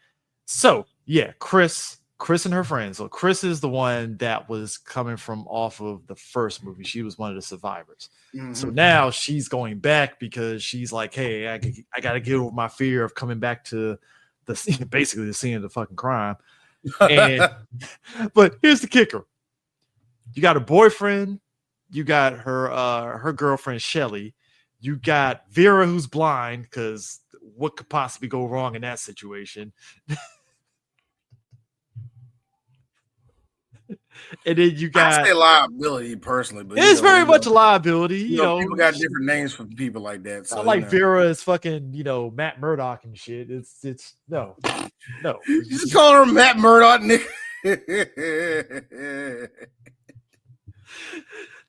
So yeah, Chris and her friends. So Chris is the one that was coming from off of the first movie. She was one of the survivors. Mm-hmm. So now she's going back because she's like, hey, I got to get over my fear of coming back to the scene of the fucking crime. And but here's the kicker: you got a boyfriend, you got her girlfriend Shelly, you got Vera who's blind because what could possibly go wrong in that situation? And then you got I say liability personally, but it's very much a liability. You know, people got different names for people like that. So like Vera is fucking, Matt Murdock and shit. It's no. You just call her Matt Murdock, Nick.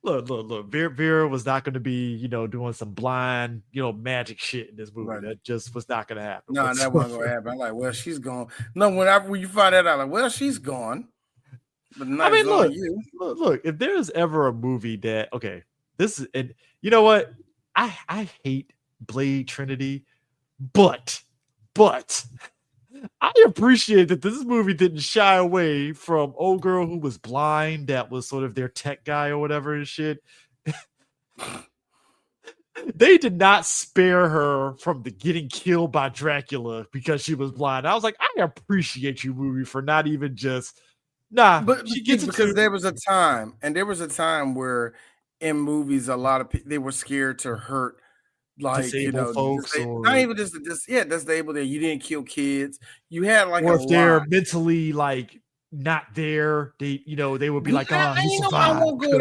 Look. Vera was not going to be, doing some blind, magic shit in this movie. Right. That just was not going to happen. No, that wasn't going to happen. I'm like, well, she's gone. No, when you find that out, like, well, she's gone. But I mean, look. If there's ever a movie that this is, and you know what, I hate Blade Trinity, but I appreciate that this movie didn't shy away from old girl who was blind, that was sort of their tech guy or whatever and shit. They did not spare her from the getting killed by Dracula because she was blind. I was like, I appreciate you, movie, for not even just. Nah, but she gets because there was a time where in movies a lot of people they were scared to hurt disabled folks, not even just disabled. There, you didn't kill kids. You had like, or if they're mentally like not there, they would be like, I won't go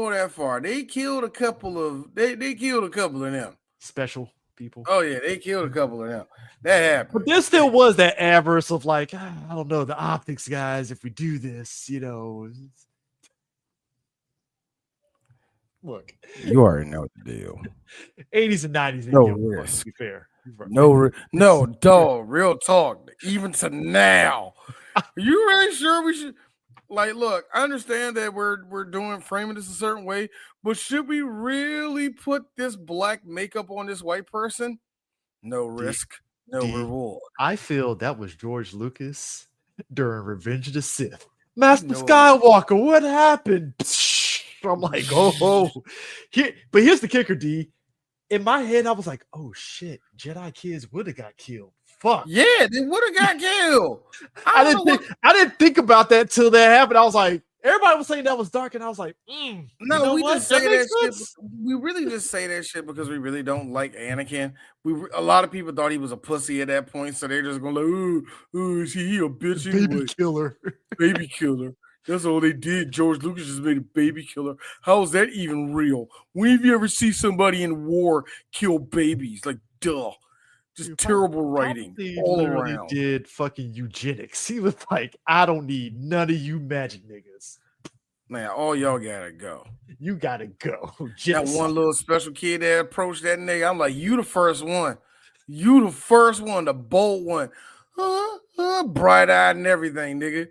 that far. They killed a couple of them. Special. people. Oh yeah, they killed a couple of them. That happened. But there still was that adverse of like, I don't know, the optics, guys. If we do this, look, You already know the deal. 80s and 90s didn't No give a fuck, risk. to be fair. No, dog. Real talk. Even to now, are you really sure we should? Like, look, I understand that we're doing framing this a certain way, but should we really put this black makeup on this white person? No risk, no reward. I feel that was George Lucas during Revenge of the Sith. Master Skywalker, what happened? I'm like, oh. But here's the kicker, D. In my head, I was like, oh shit, Jedi kids would have got killed. Fuck. Yeah, they would have got killed. I didn't think about that till that happened. I was like, everybody was saying that was dark, and I was like, no, we just say that shit. We really just say that shit because we really don't like Anakin. A lot of people thought he was a pussy at that point, so they're just going like, oh, is he a bitch anyway? Baby killer. Baby killer. That's all they did. George Lucas just made a baby killer. How is that even real? When have you ever see somebody in war kill babies? Like, duh. Just terrible writing all around. Did fucking eugenics. He was like, I don't need none of you magic niggas. Man, all y'all gotta go. You gotta go. That one little special kid that approached that nigga, I'm like, you the first one. You the first one, the bold one. Bright-eyed and everything, nigga.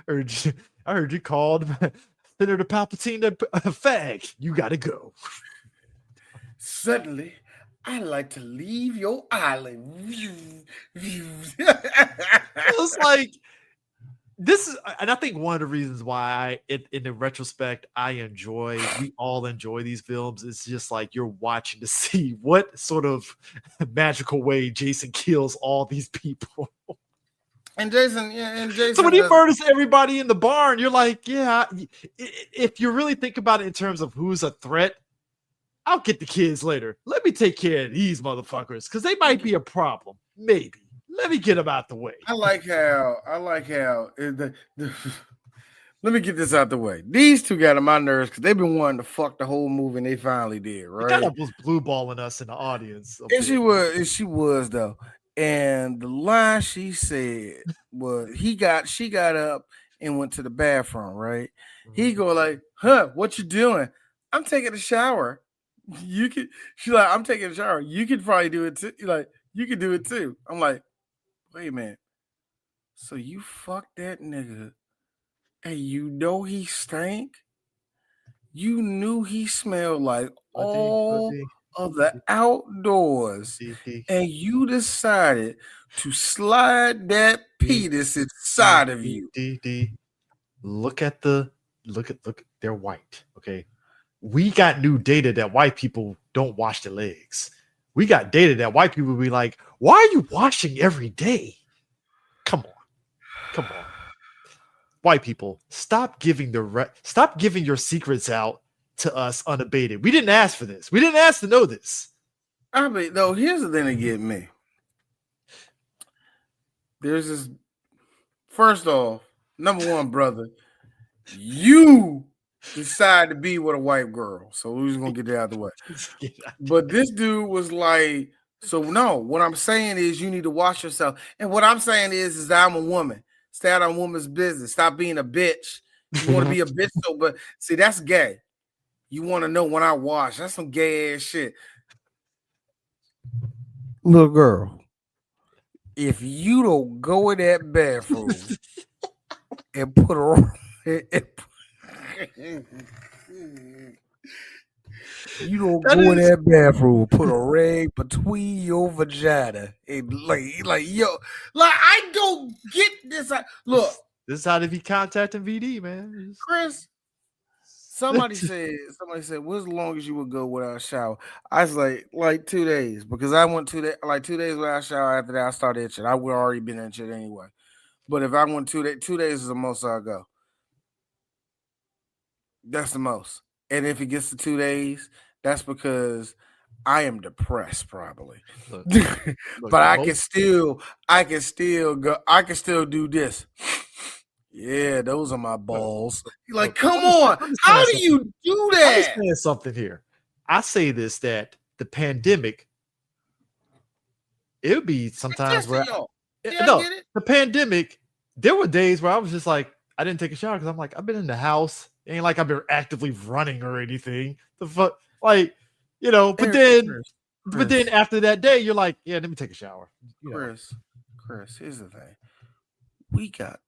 I heard you called Senator Palpatine a fag. You gotta go. Suddenly, I like to leave your island. It's like this is, and I think one of the reasons why in the retrospect, we all enjoy these films. It's just like you're watching to see what sort of magical way Jason kills all these people. And Jason. So when he murders everybody in the barn, you're like, yeah. If you really think about it in terms of who's a threat, I'll get the kids later. Let me take care of these motherfuckers because they might be a problem. Maybe. Let me get them out the way. I like how. Let me get this out the way. These two got on my nerves because they've been wanting to fuck the whole movie, and they finally did. Right? Kind of was blue balling us in the audience. And she was though. And the line she said was, she got up and went to the bathroom. Right? Mm-hmm. He go like, what you doing? I'm taking a shower. She's like, I'm taking a shower. You could probably do it too. Like, you could do it too. I'm like, wait a minute. So you fucked that nigga and you know he stank? You knew he smelled like all of the outdoors, and you decided to slide that penis inside of you. Look, they're white, okay? We got new data that white people don't wash their legs. We got data that white people will be like, why are you washing every day? Come on. White people, stop giving your secrets out to us unabated. We didn't ask for this. We didn't ask to know this. I mean, though, here's the thing that get me. There's this. First off, number one, brother, you decide to be with a white girl. So we're just gonna get that out of the way. But this dude was like, so no, what I'm saying is you need to wash yourself. And what I'm saying is that I'm a woman. Stay out of a woman's business. Stop being a bitch. You want to be a bitch, but see, that's gay. You want to know when I wash. That's some gay ass shit. Little girl, if you don't go in that bathroom and put you don't go in that bathroom, put a rag between your vagina, and I don't get this. Look, this is how to be contacting VD, man. Chris. Somebody said, what's the longest you would go without a shower? I was like 2 days, because I went 2 days, like 2 days without a shower. After that, I started itching. I would already been itching anyway. But if I went 2 days, 2 days is the most I'll go. That's the most. And if it gets to 2 days, that's because I am depressed, probably. Look, but I can still go. I can still do this. Yeah, those are my balls. You're like, come on. How do you do that? I'm saying something here. I say this, that the pandemic it would be sometimes where y'all. I Yeah, I get it. the pandemic, there were days where I was just like, I didn't take a shower because I'm like, I've been in the house. It ain't like I've been actively running or anything. The fuck, like, but then after that day, you're like, yeah, let me take a shower. Chris, here's the thing. We got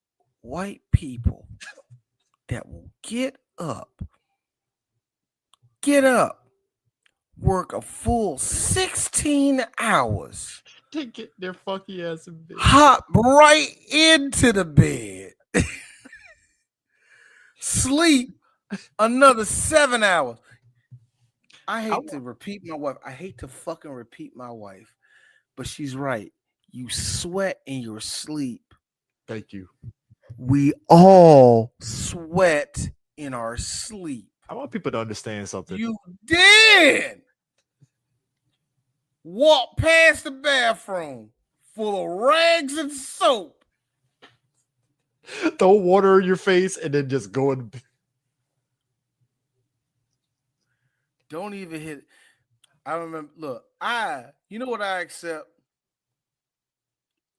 white people that will get up, work a full 16 hours, to get their funky ass in bed, hop right into the bed, sleep another 7 hours. I hate to repeat my wife. I hate to fucking repeat my wife, but she's right. You sweat in your sleep. Thank you. We all sweat in our sleep. I want people to understand something. You did walk past the bathroom full of rags and soap. Throw water in your face and then just go in. Don't even hit. I remember. Look, you know what I accept?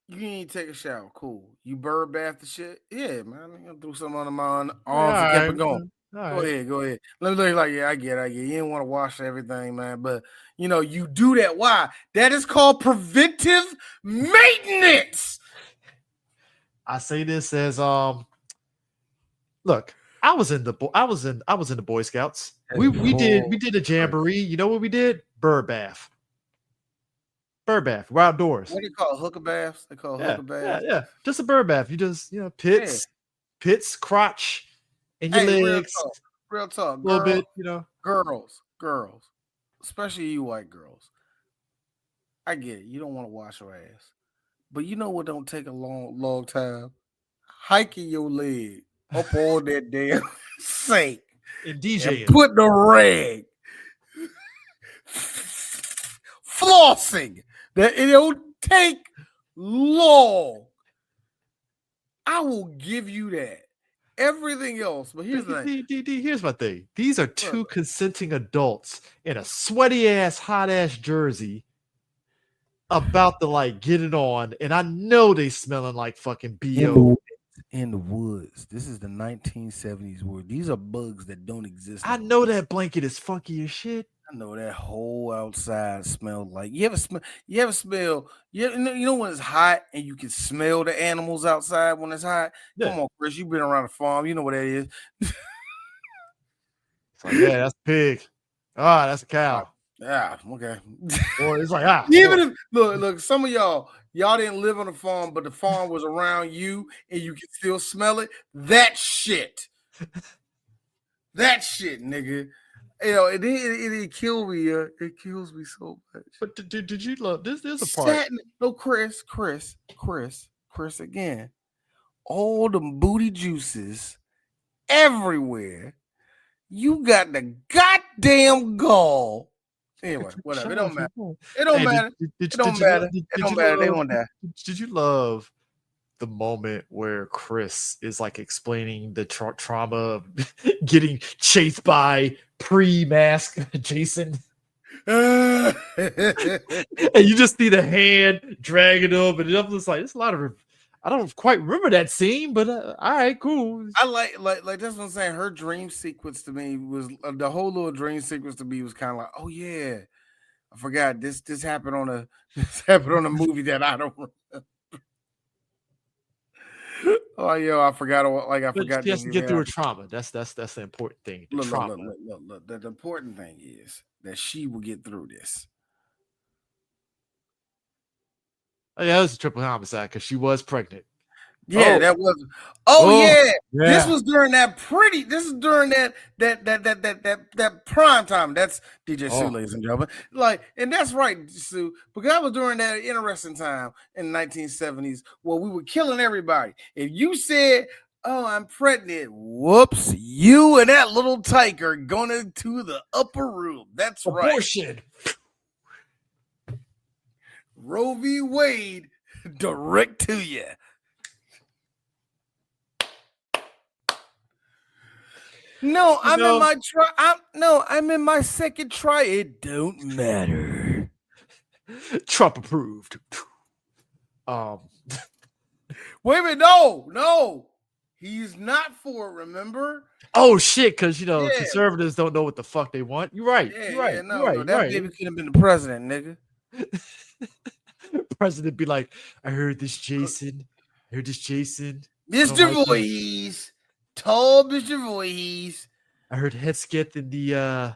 You ain't take a shower. Cool. You bird bath the shit? Yeah, man. I'm gonna do something on my arms and kept it going. Go ahead. Let me look like, yeah, I get it. You didn't want to wash everything, man. But you do that. Why? That is called preventive maintenance. I say this as look, I was in the Boy Scouts. We did a jamboree. You know what we did? Bird bath. We're outdoors. What do you call it? Hooker baths? They call hooker baths. Yeah. Just a bird bath. You just pits, crotch, and your legs. Real talk. A little bit, Girls, especially you white girls. I get it. You don't want to wash your ass. But you know what don't take a long time? Hiking your leg up on that damn sink. And DJing. And putting a rag. Flossing. That it don't take long. I will give you that. Everything else, but here's the thing. Here's my thing. These are two consenting adults in a sweaty ass, hot ass jersey about to get it on, and I know they smelling like fucking BO. In the woods. This is the 1970s word. These are bugs that don't exist. I know that blanket is funky as shit. I know that whole outside smells like. You ever smell? You know when it's hot and you can smell the animals outside when it's hot. Yeah. Come on, Chris, you've been around the farm. You know what that is. It's like, yeah, that's a pig. Ah, that's a cow. Yeah, okay. Or it's like even if look, some of y'all didn't live on the farm, but the farm was around you and you can still smell it. That shit, nigga. It killed me. It kills me so much. But did you love this? There's a part. No, Chris again. All the booty juices everywhere. You got the goddamn gall. Anyway, whatever. It don't matter. It don't matter. It don't matter. It don't matter. They won't die. Did you love the moment where Chris is explaining the trauma of getting chased by pre-mask Jason? And you just see the hand dragging him, and I'm just like, it's a lot of. I don't quite remember that scene, but all right, cool. I like that's what I'm saying. Her dream sequence to me was the whole little dream sequence to me was kind of like, oh yeah, I forgot this happened on a movie that I don't remember. Oh yo, I forgot. I forgot. She has to get through her trauma. That's the important thing. The trauma. Look. The important thing is that she will get through this. Oh, yeah, it was a triple homicide because she was pregnant. Yeah, that was. Yeah. This was during that This is during that prime time. That's DJ Sue, ladies and gentlemen. And that's right, Sue, because that was during that interesting time in the 1970s where we were killing everybody. If you said, "Oh, I'm pregnant," whoops, you and that little tyke are going into the upper room. That's abortion. Right. Roe v. Wade, direct to you. No, I'm in my I'm in my second try. It don't matter. Trump approved. Wait a minute, no. He's not for it, remember? Oh shit, because Yeah. conservatives don't know what the fuck they want. You're right. No, that baby could have been the president, nigga. President be like, I heard this, Jason. Mr. Like Voice. Tall Mr. Voice. I heard Hesketh in the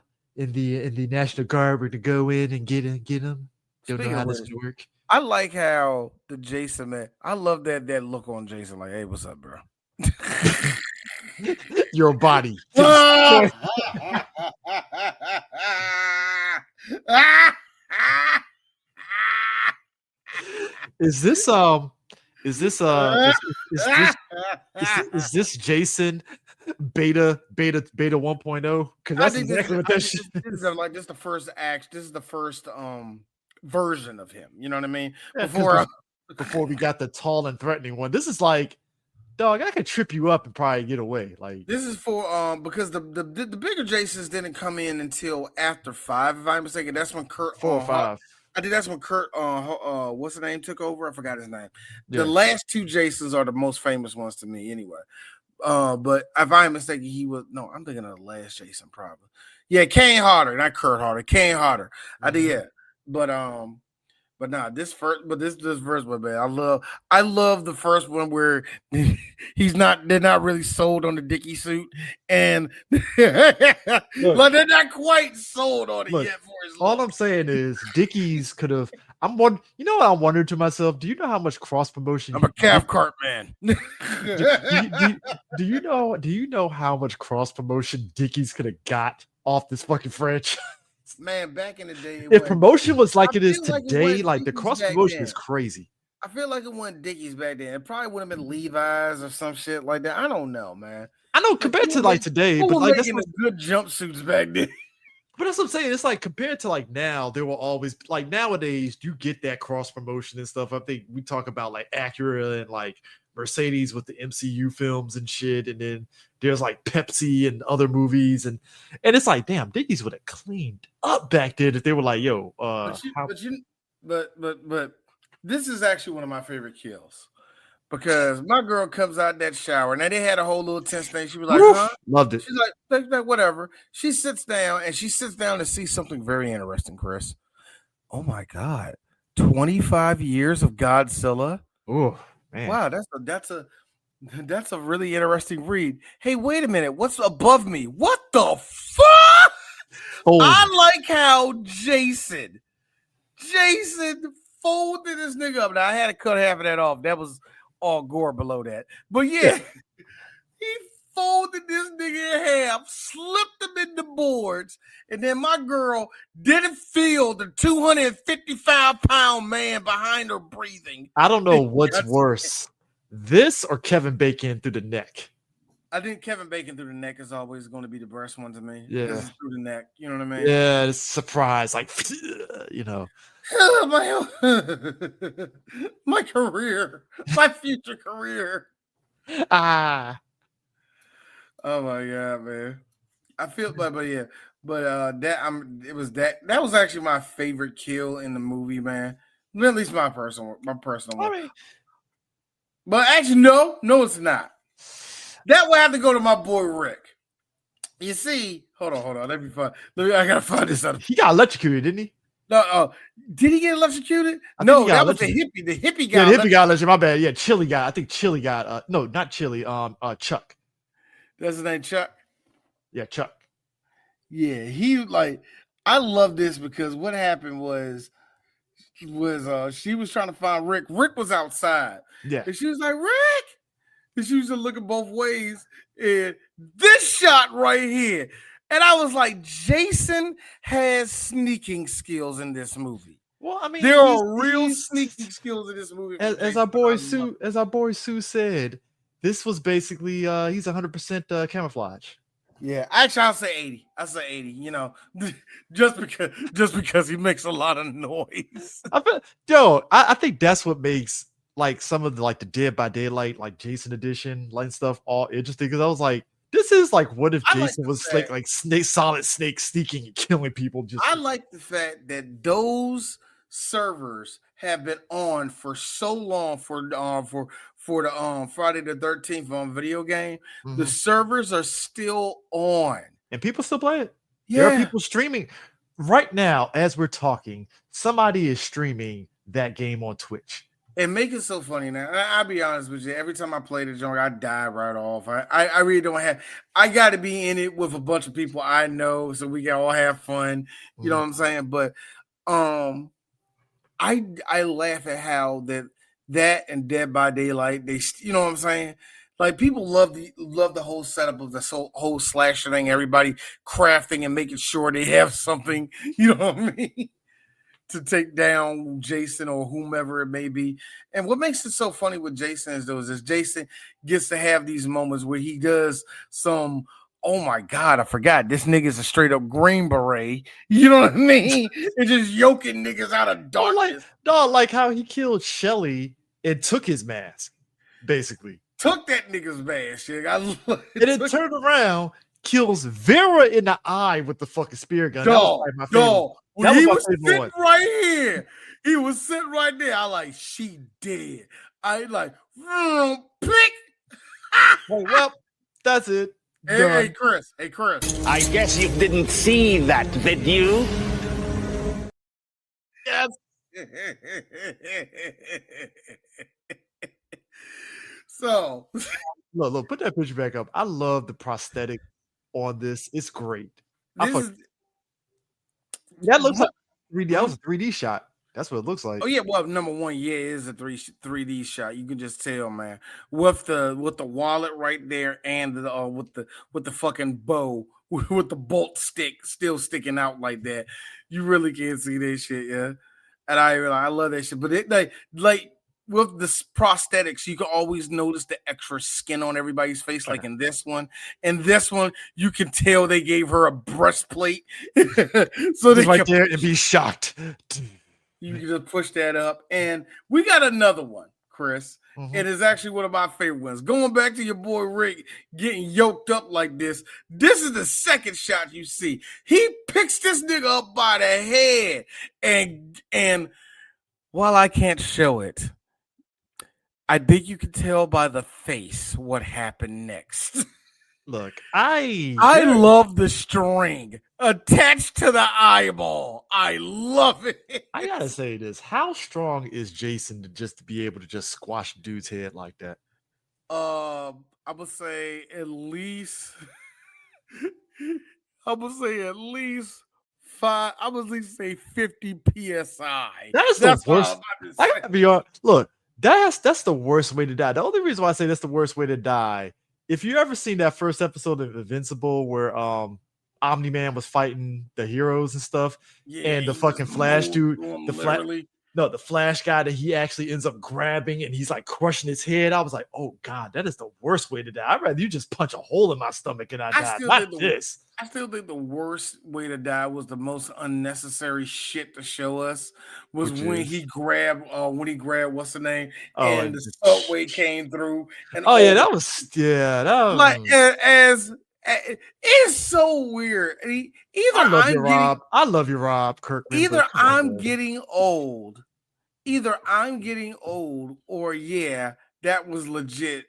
National Guard were to go in and get him. Don't know how this would work. I like how the Jason man. I love that look on Jason. Like, hey, what's up, bro? Your body. Is this Jason beta 1.0? Because that's exactly what that shit is. Like, this is the first act. This is the first version of him. You know what I mean? Yeah, before we got the tall and threatening one. This is like, dog, I could trip you up and probably get away. Like, this is for because the bigger Jasons didn't come in until after 5, if I'm mistaken. That's when Kurt 4 or 5. I think that's when Kurt what's the name took over? I forgot his name. Yeah. The last 2 Jasons are the most famous ones to me, anyway. But if I'm mistaken, I'm thinking of the last Jason, probably. Yeah, Kane Hodder, not Kurt Hodder. Kane Hodder. Mm-hmm. I did, yeah. But nah, this first one, man. I love the first one where they're not really sold on the Dickie suit, and like they're not quite sold on it yet for his all I'm saying is Dickie's could have. You know what I'm wondering to myself? Do you know how much cross promotion? I'm a calf cart man. Do you know how much cross promotion Dickie's could have got off this fucking franchise? Man, back in the day, if promotion was like it is today, like the cross promotion is crazy. I feel like it wasn't Dickies back then. It probably would have been Levi's or some shit like that. I don't know, man. I know compared to like today, but like that's good jumpsuits back then. But that's what I'm saying. It's like compared to like now, there will always like nowadays you get that cross promotion and stuff. I think we talk about like Acura and like Mercedes with the MCU films and shit, and then there's like Pepsi and other movies, and it's like, damn, Dickies would have cleaned up back then if they were like, yo, but this is actually one of my favorite kills because my girl comes out that shower. Now they had a whole little tense thing. She was like, huh? Loved it. She's like, whatever. She sits down to see something very interesting, Chris. Oh my God. 25 years of Godzilla. Oh, man. Wow, that's a really interesting read. Hey, wait a minute. What's above me? What the fuck? Oh. I like how Jason folded this nigga up. Now, I had to cut half of that off. That was all gore below that. But yeah, he folded this nigga in half, slipped him in the boards, and then my girl didn't feel the 255-pound man behind her breathing. I don't know what's worse, this or Kevin Bacon through the neck. I think Kevin Bacon through the neck is always going to be the worst one to me. Yeah, this is through the neck. You know what I mean? Yeah, it's a surprise, like you know. My career, my future career. Ah. Oh my God, man. I feel but yeah. But that was actually my favorite kill in the movie, man. At least my personal one. Right. But actually, no, it's not. That would have to go to my boy Rick. You see, hold on. Let me find. I gotta find this out. He got electrocuted, didn't he? No, did he get electrocuted? No, that was the hippie. The hippie guy. Yeah, the hippie got electrocuted. My bad. Yeah, Chili got. I think Chili got. No, not Chili. Chuck. That's his name, Chuck. Yeah, Chuck. Yeah, he I love this because what happened was she was trying to find Rick. Rick was outside. Yeah, and she was like, Rick. And she was just looking both ways. And this shot right here. And I was like, Jason has sneaking skills in this movie. Well, I mean, there are real sneaking skills in this movie. As our boy Sue said, this was basically he's 100% camouflage. Yeah, actually, I'll say 80. You know, just because he makes a lot of noise. I think that's what makes like some of the like the Dead by Daylight, like Jason edition, like stuff all interesting. Because I was like, this is like, what if Jason was like solid snake sneaking and killing people? I like the fact that those servers have been on for so long for the Friday the 13th video game. The servers are still on. And people still play it. Yeah. There are people streaming right now as we're talking. Somebody is streaming that game on Twitch. And make it so funny now. I'll be honest with you. Every time I play the joint, I die right off. I really don't have. I got to be in it with a bunch of people I know, so we can all have fun. You know what I'm saying? But I laugh at how that and Dead by Daylight. You know what I'm saying? Like people love the whole setup of the whole slasher thing. Everybody crafting and making sure they have something. You know what I mean? To take down Jason or whomever it may be. And what makes it so funny with Jason is Jason gets to have these moments where he does some, oh my God, I forgot. This nigga's a straight up Green Beret. You know what I mean? It's just yoking niggas out of darkness. Like how he killed Shelly and took his mask, basically. Took that nigga's mask, shit. And then turned around, kills Vera in the eye with the fucking spear gun. That was my favorite. Well, he was sitting right here. He was sitting right there. I like, she dead. I like, pick. Hey, well, that's it. Hey, Chris. I guess you didn't see that, did you? Yes. So, look, put that picture back up. I love the prosthetic on this. It's great. That looks like 3D. That was a 3D shot. That's what it looks like. Oh yeah, well, number one, yeah, it is a 3D shot. You can just tell, man, with the wallet right there, and with the fucking bow, with the bolt stick still sticking out like that. You really can't see that shit, yeah. And I love that shit. But it like with the prosthetics, you can always notice the extra skin on everybody's face. Like in this one, you can tell they gave her a breastplate, so they right there and be shocked. You can just push that up, and we got another one, Chris. It is actually one of my favorite ones. Going back to your boy Rick getting yoked up like this. This is the second shot you see. He picks this nigga up by the head, and while I can't show it, I think you can tell by the face what happened next. Look, I love the string attached to the eyeball. I love it. I gotta say this. How strong is Jason to be able to just squash a dude's head like that? I would say at least I would say at least 5. I would at least say 50 psi. That's the worst. I gotta be honest. Look, that's the worst way to die. The only reason why I say that's the worst way to die, if you ever seen that first episode of Invincible where Omni-Man was fighting the heroes and stuff, and the fucking Flash dude, the Flash guy that he actually ends up grabbing and he's like crushing his head. I was like, oh God, that is the worst way to die. I'd rather you just punch a hole in my stomach and I die. Not this. I still think the worst way to die was the most unnecessary shit to show us was when he grabbed what's the name, and the subway came through. And that was like as it's so weird. I love you, Rob Kirkman. Either I'm getting old, or that was legit.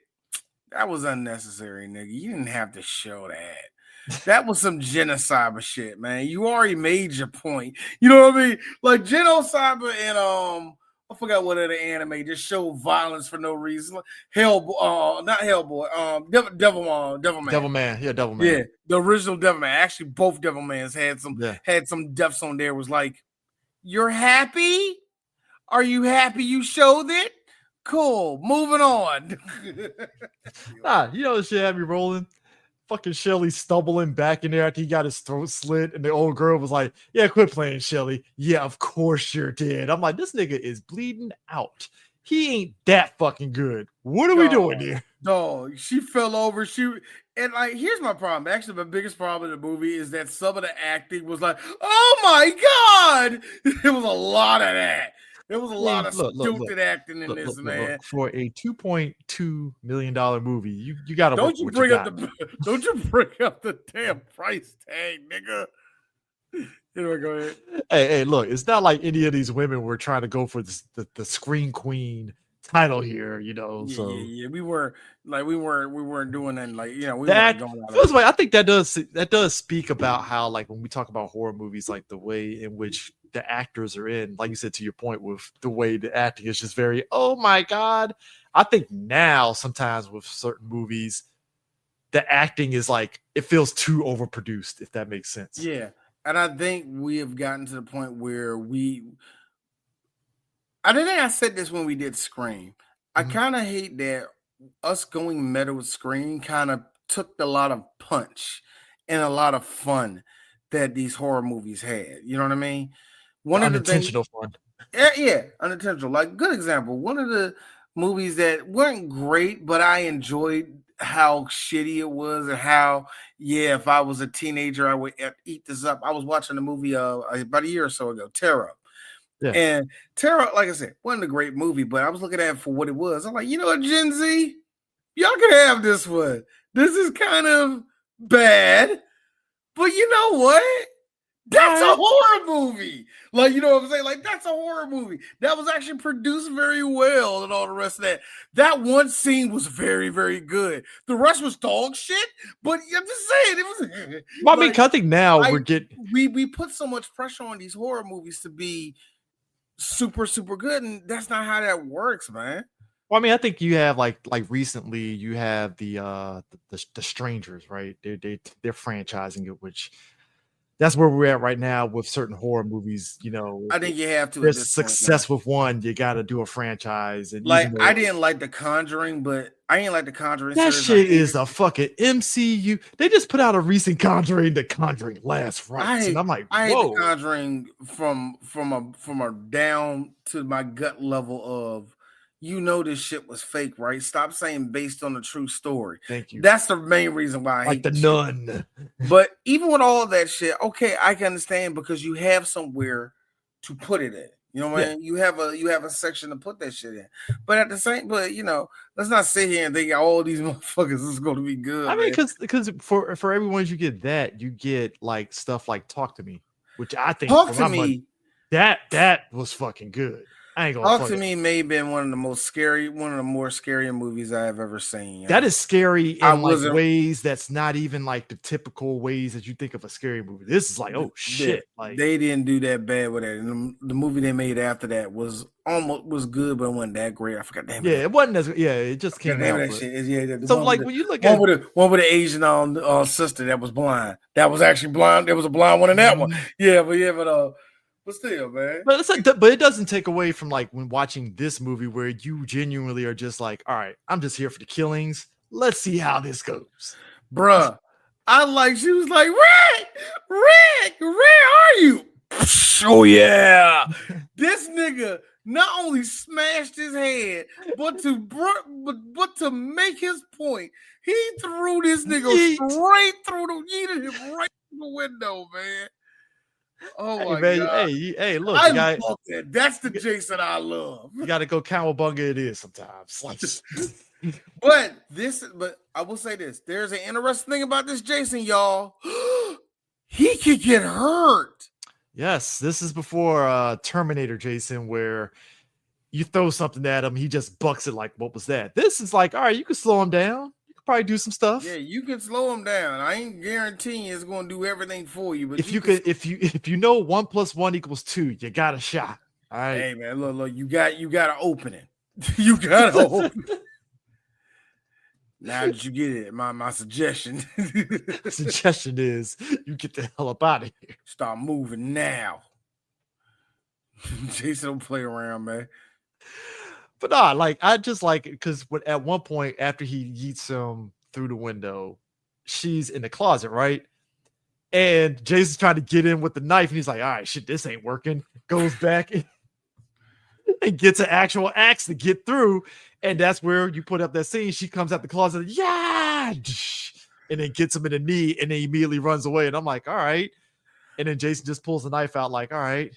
That was unnecessary, nigga. You didn't have to show that. That was some genocide shit, man. You already made your point. You know what I mean? Like genocide and I forgot what other anime just show violence for no reason. Not Hellboy. Devilman. Yeah, Devilman. Yeah, the original Devilman. Actually, both Devilmans had some deaths on there. Was like, you're happy? Are you happy you showed it? Cool. Moving on. You know this shit had me rolling. Fucking Shelly stumbling back in there after he got his throat slit, and the old girl was like, yeah, quit playing, Shelly. Yeah, of course you're dead. I'm like, this nigga is bleeding out. He ain't that fucking good. What are we doing here? No, she fell over. And like, here's my problem. Actually, my biggest problem in the movie is that some of the acting was like, oh my God. There was a lot of that. There was a lot of stupid acting in this, man. For a $2.2 million movie, you gotta don't you bring up the damn price tag, nigga. Anyway, go ahead. Hey, look, it's not like any of these women were trying to go for the screen queen title here, you know. Yeah, So yeah. We weren't doing nothing like we weren't that going out feels of like I think that does speak about how, like, when we talk about horror movies, like the way in which the actors are in, like you said, to your point, with the way the acting is just very, oh my god. I think now sometimes with certain movies, the acting is like, it feels too overproduced, if that makes sense. Yeah. And I think we have gotten to the point where I think I said this when we did Scream. I Mhm. kind of hate that us going meta with Scream kind of took a lot of punch and a lot of fun that these horror movies had. You know what I mean? One The of the things, unintentional fun. yeah, unintentional. Like, good example. One of the movies that weren't great, but I enjoyed how shitty it was and how, yeah, if I was a teenager, I would eat this up. I was watching a movie about a year or so ago, Terror. Yeah. And Terror, like I said, wasn't a great movie, but I was looking at it for what it was. I'm like, you know what, Gen Z, y'all can have this one. This is kind of bad, but you know what? That's a horror movie. Like, you know what I'm saying? Like, that's a horror movie. That was actually produced very well and all the rest of that. That one scene was very, very good. The rest was dog shit, but I'm just saying, it was. Well, I mean, I think now we're getting. We put so much pressure on these horror movies to be super, super good, and that's not how that works, man. Well, I mean, I think you have like recently you have the Strangers, right? They're franchising it, which that's where we're at right now with certain horror movies. You know, I think you have to. there's success with one, you got to do a franchise. And like, I didn't like The Conjuring, but I ain't like The Conjuring. That shit is a fucking MCU. They just put out a recent Conjuring, The Conjuring Last Rites, and I'm like, I hate whoa. The Conjuring from a down to my gut level of, you know, this shit was fake, right? Stop saying based on a true story. Thank you. That's the main reason why I like hate the Nun. But even with all of that shit, okay, I can understand because you have somewhere to put it in. You know what I mean? You have a section to put that shit in. But at the same, you know, let's not sit here and think all these motherfuckers is going to be good. I mean, because for everyone you get that, you get like stuff like Talk to Me, which I think that was fucking good. I ain't gonna Talk to Me may have been one of the more scarier movies I have ever seen. That is scary in like ways that's not even like the typical ways that you think of a scary movie. This is like, oh shit! Like, they didn't do that bad with that. And the movie they made after that was good, but it wasn't that great. I forgot the name. Yeah, it wasn't as it just came out. That shit. Yeah, so like when you look at one with the Asian sister that was blind. That was actually blind. There was a blind one in that one. Yeah, but still, man. But it's like, but it doesn't take away from like when watching this movie where you genuinely are just like, all right, I'm just here for the killings. Let's see how this goes, bruh. She was like, Rick, where are you? Oh yeah, this nigga not only smashed his head, but to make his point, he threw this nigga straight through yeeted him right through the window, man. Oh my god! Hey, look, that's the Jason I love. You got to go cowabunga. It is sometimes. But I will say this: there's an interesting thing about this Jason, y'all. He could get hurt. Yes, this is before Terminator Jason, where you throw something at him, he just bucks it like, what was that? This is like, all right, you can slow him down. Probably do some stuff. Yeah, you can slow him down. I ain't guaranteeing it's going to do everything for you. But if you know 1 + 1 = 2, you got a shot. All right. Hey man, look, you got to open it. You got to open it. Now that you get it, my suggestion is you get the hell up out of here. Start moving now. Jason don't play around, man. But nah, like I just like it because at one point after he yeets him through the window, she's in the closet, right? And Jason's trying to get in with the knife, and he's like, all right, shit, this ain't working. Goes back and gets an actual axe to get through. And that's where you put up that scene. She comes out the closet, yeah, and then gets him in the knee, and then immediately runs away. And I'm like, all right. And then Jason just pulls the knife out, like, all right.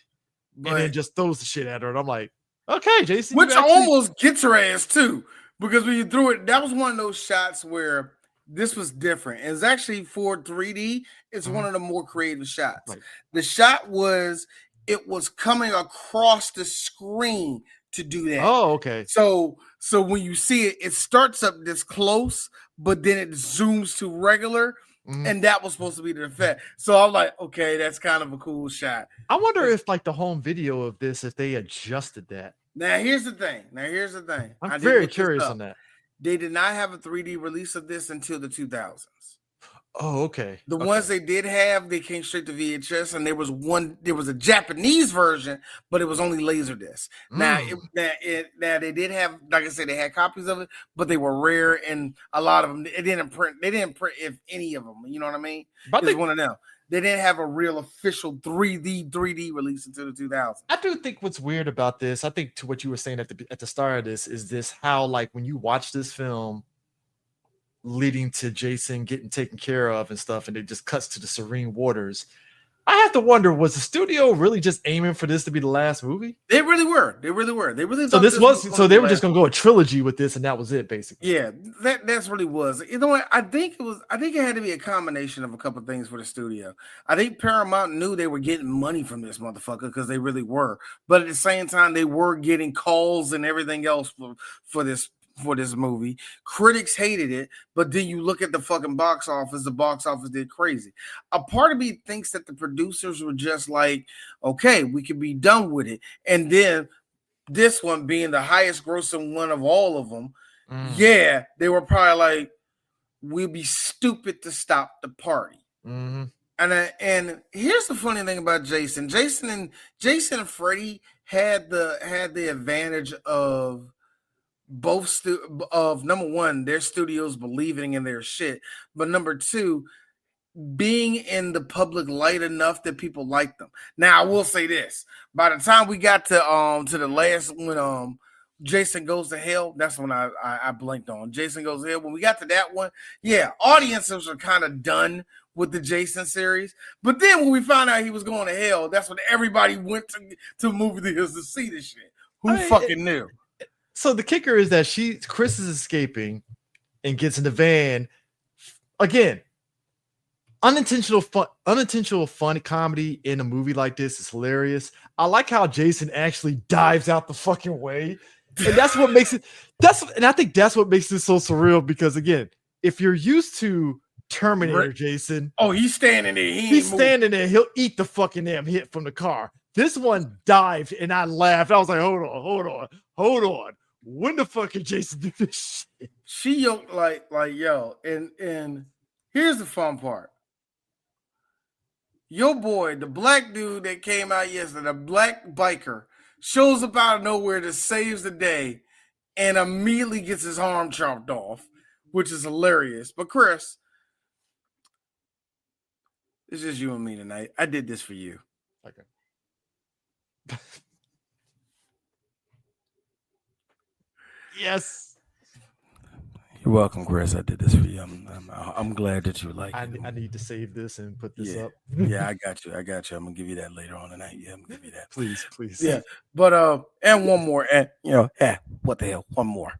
And then just throws the shit at her. And I'm like, okay, Jason. Which almost gets her ass too. Because when you threw it, that was one of those shots where this was different. It's actually for 3D. It's one of the more creative shots. Right. The shot was it was coming across the screen to do that. Oh, okay. So when you see it, it starts up this close, but then it zooms to regular, and that was supposed to be the effect. So I'm like, okay, that's kind of a cool shot. I wonder if like the home video of this, if they adjusted that. Now here's the thing. I'm very curious on that. They did not have a 3D release of this until the 2000s. Oh, okay. The ones they did have, they came straight to VHS, and there was a Japanese version, but it was only Laserdisc. Now they did have, like I said, they had copies of it, but they were rare, and a lot of them they didn't print if any of them. You know what I mean? But it's one of them. They didn't have a real official 3D release until the 2000s. I do think what's weird about this, I think to what you were saying at the start of this, is this how like when you watch this film leading to Jason getting taken care of and stuff, and it just cuts to the serene waters. I have to wonder, was the studio really just aiming for this to be the last movie? They really were. They really so this was so they were just gonna go a trilogy with this, and that was it, basically. Yeah, that's really was. You know what? I think it had to be a combination of a couple of things for the studio. I think Paramount knew they were getting money from this motherfucker because they really were. But at the same time, they were getting calls and everything else for this movie. Critics hated it, but then you look at the fucking box office, the box office did crazy. A part of me thinks that the producers were just like, okay, we could be done with it. And then this one being the highest grossing one of all of them, yeah, they were probably like, we'd be stupid to stop the party. And here's the funny thing about Jason. Jason and Freddy had the advantage of both of number one, their studios believing in their shit, but number two, being in the public light enough that people like them. Now I will say this: by the time we got to the last when Jason Goes to Hell, that's when I blinked on Jason Goes to Hell. When we got to that one, yeah, audiences are kind of done with the Jason series. But then when we found out he was going to hell, that's when everybody went to movie theaters to see this shit. Who fucking knew? So the kicker is that Chris is escaping and gets in the van. Again, unintentional fun comedy in a movie like this is hilarious. I like how Jason actually dives out the fucking way. And that's what makes it and I think that's what makes this so surreal, because again, if you're used to Terminator Jason, he's standing there. He's standing there, he'll eat the fucking damn hit from the car. This one dived and I laughed. I was like, hold on. When the fuck did Jason do this shit? She yoked like yo, and here's the fun part. Your boy, the black dude that came out yesterday, the black biker, shows up out of nowhere to saves the day and immediately gets his arm chopped off, which is hilarious. But Chris, it's just you and me tonight. I did this for you. Okay. Yes. You're welcome, Chris. I did this for you. I'm glad that you like it. I need to save this and put this up. Yeah, I got you. I'm gonna give you that later on tonight. Yeah, I'm gonna give you that. Please. Yeah, but and one more, and what the hell? One more.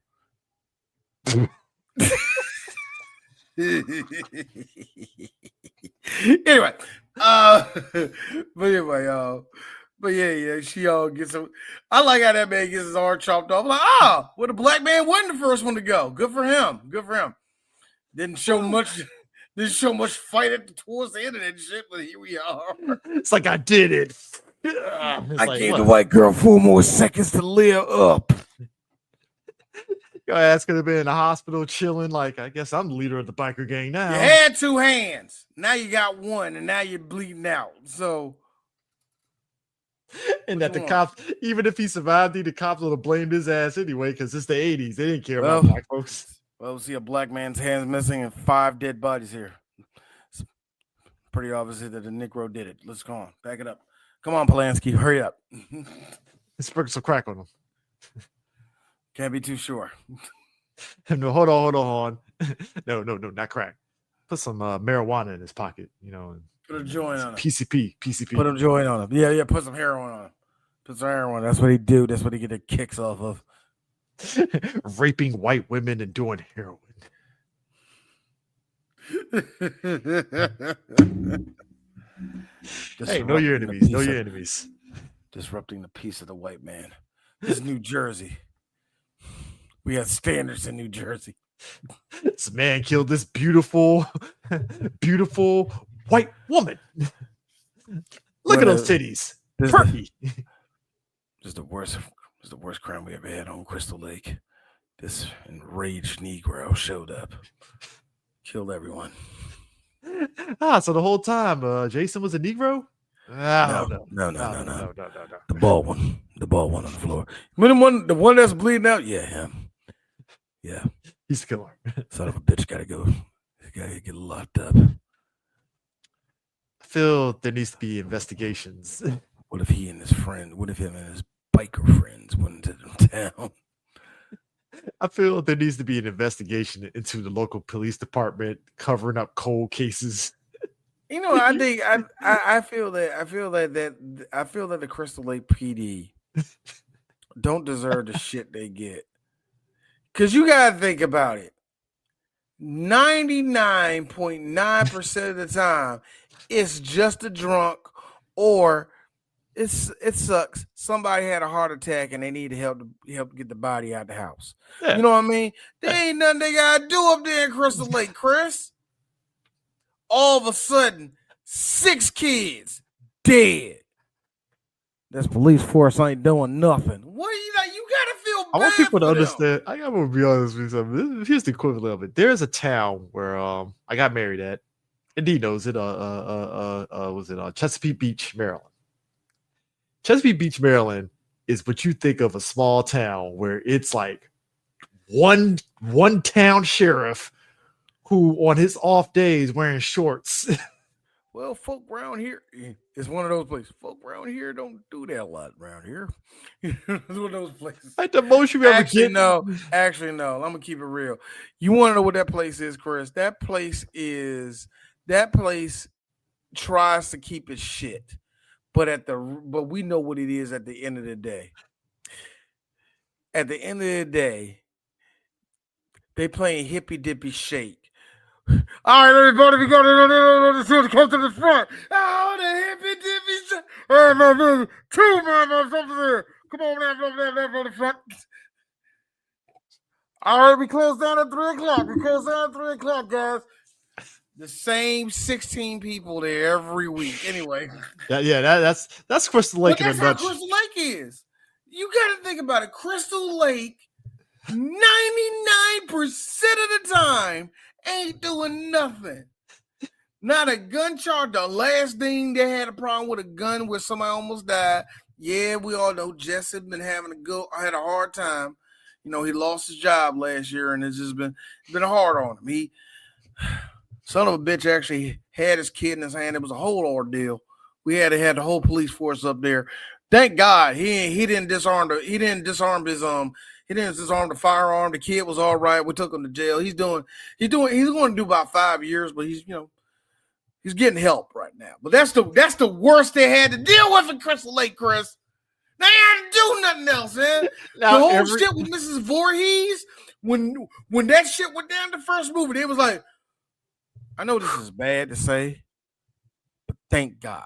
Anyway, but yeah, she all gets a. I like how that man gets his arm chopped off. I'm like, well, the black man wasn't the first one to go. Good for him. Didn't show much fight towards the end of that shit, but here we are. It's like I did it. I gave the white girl 4 more seconds to live up. Your ass could have been in the hospital chilling. Like, I guess I'm the leader of the biker gang now. You had 2 hands. Now you got 1, and now you're bleeding out. So. And that the cops, even if he survived, the cops would have blamed his ass anyway, because it's the 80s. They didn't care about black folks. Well, we see a black man's hands missing and 5 dead bodies here. It's pretty obvious that the Negro did it. Let's go on. Back it up. Come on, Polanski. Hurry up. Sprinkle some crack on him. Can't be too sure. No, hold on. No, not crack. Put some marijuana in his pocket, and put a joint on him. PCP. Put a joint on him. Yeah. Put some heroin on him. Put some heroin. That's what he do. That's what he get the kicks off of. Raping white women and doing heroin. Hey, know your enemies. Know your enemies. Disrupting the peace of the white man. This is New Jersey. We have standards in New Jersey. This man killed this beautiful, beautiful white woman. Look at those titties. Perfect. This is the worst crime we ever had on Crystal Lake. This enraged Negro showed up, killed everyone. So the whole time, Jason was a Negro? No. The bald one on the floor. The one that's bleeding out. Yeah, him. Yeah, he's the killer. Son of a bitch, gotta go. Gotta get locked up. I feel there needs to be investigations. What if he and his friend? What if him and his biker friends went into the town? I feel there needs to be an investigation into the local police department covering up cold cases. You know, I think I feel that the Crystal Lake PD don't deserve the shit they get. Cause you gotta think about it. 99.9% of the time, it's just a drunk, or it sucks. Somebody had a heart attack and they need to help get the body out of the house. Yeah. You know what I mean? There ain't nothing they gotta do up there in Crystal Lake, Chris. All of a sudden, 6 kids dead. This police force ain't doing nothing. What are you like? You gotta feel bad. I want people to them. understand. I gotta be honest with you. Here's the equivalent of it. There's a town where I got married at, and Dee knows it. Was it Chesapeake Beach, Maryland? Chesapeake Beach, Maryland is what you think of a small town where it's like one town sheriff who on his off days wearing shorts. Well, folk around here, it's one of those places. Folk around here don't do that a lot around here. It's one of those places. Like the most you ever get. Actually, no. I'm gonna keep it real. You want to know what that place is, Chris? That place tries to keep it shit, but we know what it is at the end of the day. At the end of the day, they playing hippy dippy shake. All right, everybody, we got to come to the front. Oh, the hippy dippy shake. Oh, no, 2 man over there. Come on, over the front. All right, we close down at 3 o'clock. Guys. The same 16 people there every week. Anyway. That's Crystal Lake. But that's how Crystal Lake is. You got to think about it. Crystal Lake, 99% of the time, ain't doing nothing. Not a gun charge. The last thing they had a problem with a gun where somebody almost died. Yeah, we all know Jesse had a hard time. You know, he lost his job last year, and it's just been hard on him. He, son of a bitch, actually had his kid in his hand. It was a whole ordeal. We had to have the whole police force up there. Thank God he didn't disarm the firearm. The kid was all right. We took him to jail. He's going to do about 5 years, but he's getting help right now. But that's the worst they had to deal with in Crystal Lake, Chris. They had to do nothing else, man. The whole shit with Mrs. Voorhees, when that shit went down the first movie, they was like, I know this is bad to say, but thank God.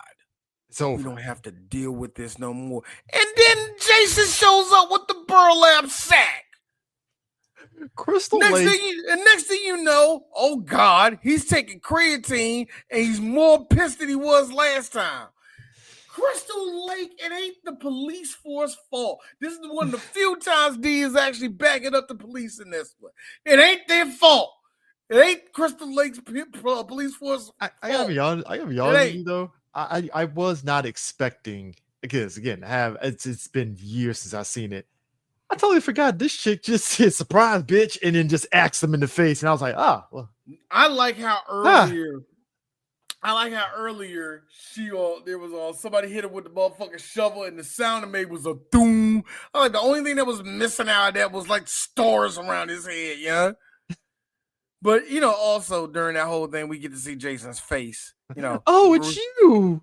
So we don't have to deal with this no more. And then Jason shows up with the burlap sack. Crystal Lake. Next thing you know, oh God, he's taking creatine and he's more pissed than he was last time. Crystal Lake, it ain't the police force fault. This is one of the few times D is actually backing up the police in this one. It ain't their fault. It ain't Crystal Lake's police force. I gotta be honest with you though. I was not expecting, because again, it's been years since I've seen it. I totally forgot this chick just said surprise bitch and then just axed them in the face. And I was like, well. I like how earlier there was somebody hit her with the motherfucking shovel and the sound it made was a doom. I like the only thing that was missing out of that was like stars around his head, yeah. But also during that whole thing, we get to see Jason's face. Oh, it's you,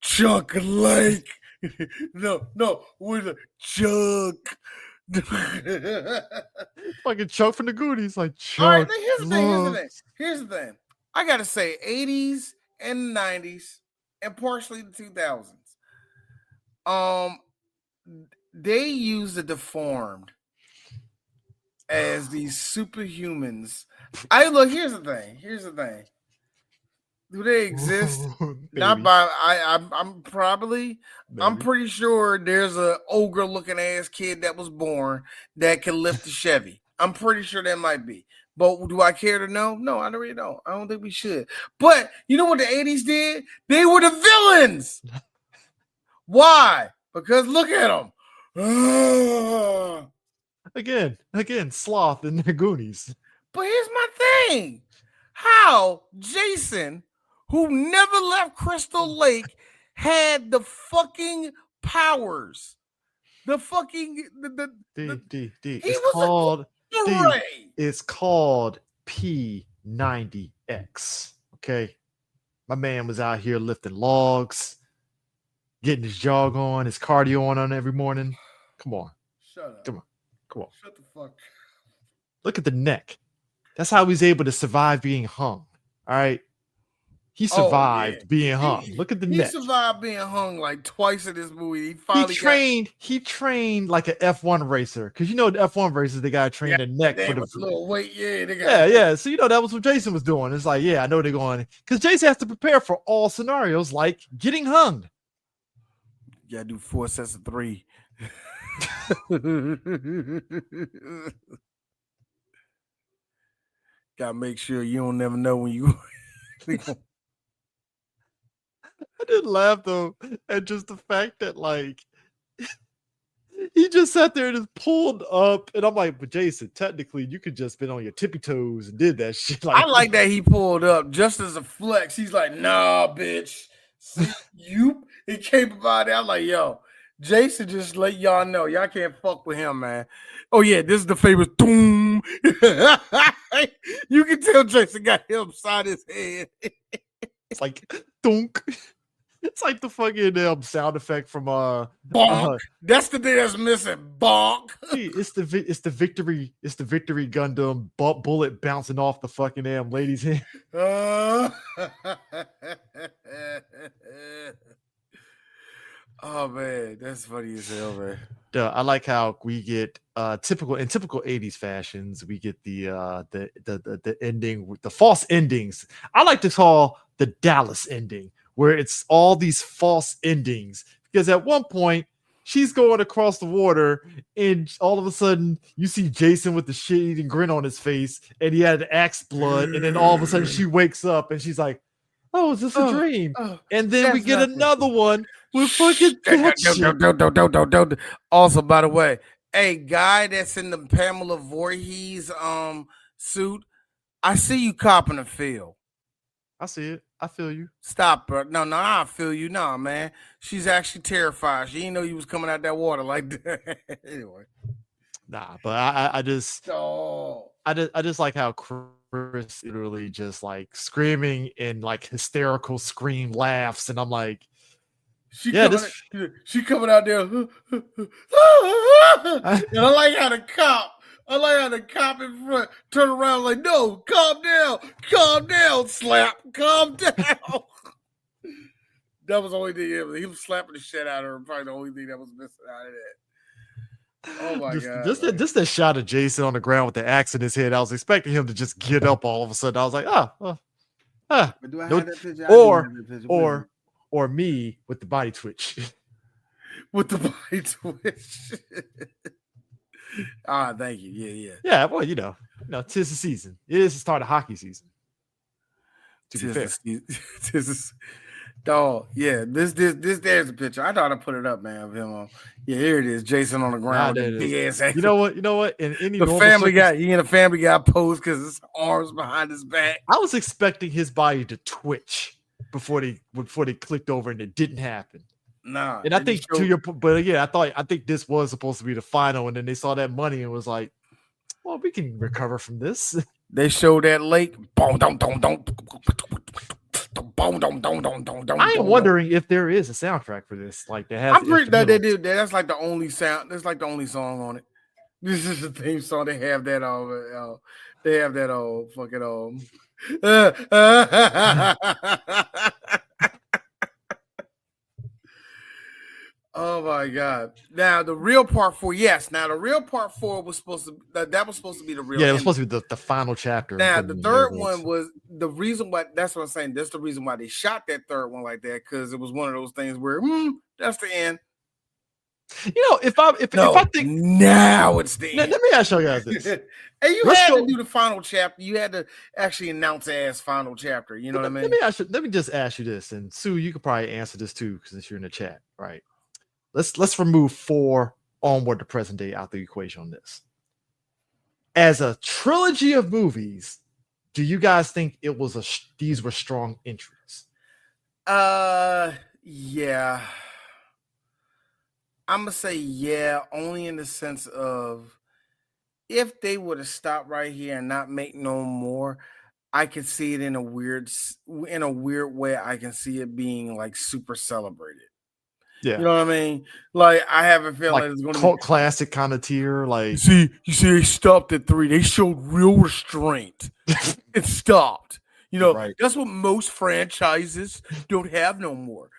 Chuck Lake. No, with a Chuck. Fucking Chuck from the Goonies, like Chuck. All right, here's the thing. I gotta say, 80s and 90s, and partially the 2000s. They use the deformed as these superhumans. Here's the thing. Do they exist? Not by I'm pretty sure there's a ogre looking ass kid that was born that can lift a Chevy. I'm pretty sure that might be. But do I care to know? No, I really don't. I don't think we should. But you know what the 80s did? They were the villains. Why? Because look at them. Again, Sloth and the Goonies. But here's my thing. How Jason, who never left Crystal Lake, had the fucking powers. The fucking It's called P90X. Okay. My man was out here lifting logs, getting his jog on, his cardio on every morning. Come on. Shut up. Come on. Shut the fuck. Look at the neck. That's how he's able to survive being hung. All right. He survived being hung. Look at the neck. He survived being hung like twice in this movie. He trained like an F1 racer. Because you know the F1 racers, they gotta train their neck for the little weight. Yeah. So you know that was what Jason was doing. It's like, I know they're going because Jason has to prepare for all scenarios like getting hung. You gotta do 4 sets of 3. Gotta make sure you don't never know when you. I didn't laugh though at just the fact that like he just sat there and just pulled up, and I'm like, but Jason, technically you could just been on your tippy toes and did that shit. I like that he pulled up just as a flex. He's like, nah, bitch. See, he came about it. I'm like, yo, Jason just let y'all know y'all can't fuck with him, man. Oh yeah, this is the famous doom. You can tell Jason got him beside his head. It's like dunk. It's like the fucking sound effect from bonk. That's the thing that's missing. Bonk. It's the victory Gundam bullet bouncing off the fucking lady's hand. Oh man, that's funny as hell, man. I like how we get typical 80s fashions. We get the ending, the false endings. I like to call the Dallas ending, where it's all these false endings. Because at one point, she's going across the water, and all of a sudden, you see Jason with the shit-eating grin on his face, and he had axe blood, and then all of a sudden, she wakes up, and she's like, "Oh, is this a dream?" And then we get another one with fucking don't. Also, by the way, a guy that's in the Pamela Voorhees suit, I see you copping a feel. I see it. I feel you. Stop, bro. No, I feel you. No, man. She's actually terrified. She didn't know you was coming out that water like that. Anyway. Nah, but I just like how Chris literally just like screaming and like hysterical scream laughs, and I'm like, she coming out there. And I like how the cop in front turn around like, no, calm down, slap, calm down. That was the only thing he was slapping the shit out of her. Probably the only thing that was missing out of that. Oh my god! Just that shot of Jason on the ground with the axe in his head. I was expecting him to just get up all of a sudden. I was like, But do I have that picture? Or me with the body twitch. With the body twitch. Thank you. Yeah. Yeah, well, you know, 'tis the season. It is the start of hockey season. To be fair. Dog, yeah. This there's a picture. I thought I put it up, man, of him. Yeah, here it is. Jason on the ground with big ass axe. You know what? In any Family Guy, he in a Family Guy pose because his arms behind his back. I was expecting his body to twitch before they clicked over, and it didn't happen. Nah, and I think I think this was supposed to be the final, and then they saw that money and was like, "Well, we can recover from this." They showed that lake. I am wondering if there is a soundtrack for this. Like, I'm pretty that they do. That's like the only sound. That's like the only song on it. This is the theme song. They have that on. They have that on fucking Oh my god! Now the real part 4, yes. Now the real part 4 was supposed to that was supposed to be the real. Yeah, it was supposed to be the final chapter. Now the third one was the reason why. That's what I'm saying. That's the reason why they shot that third one like that, because it was one of those things where that's the end. You know, if I think now it's the end. Let me ask you guys this. And you had to do the final chapter. You had to actually announce it as final chapter. You know what I mean? Let me just ask you this, and Sue, you could probably answer this too, since you're in the chat, right? Let's remove 4 onward to present day out the equation on this. As a trilogy of movies, do you guys think it was these were strong entries? Yeah. I'm gonna say yeah, only in the sense of if they would have stopped right here and not make no more, I could see it in a weird way. I can see it being like super celebrated. Yeah, you know what I mean. Like I have a feeling like it's going to cult classic kind of tier. Like you see, they stopped at 3. They showed real restraint. It stopped. You know, right. That's what most franchises don't have no more.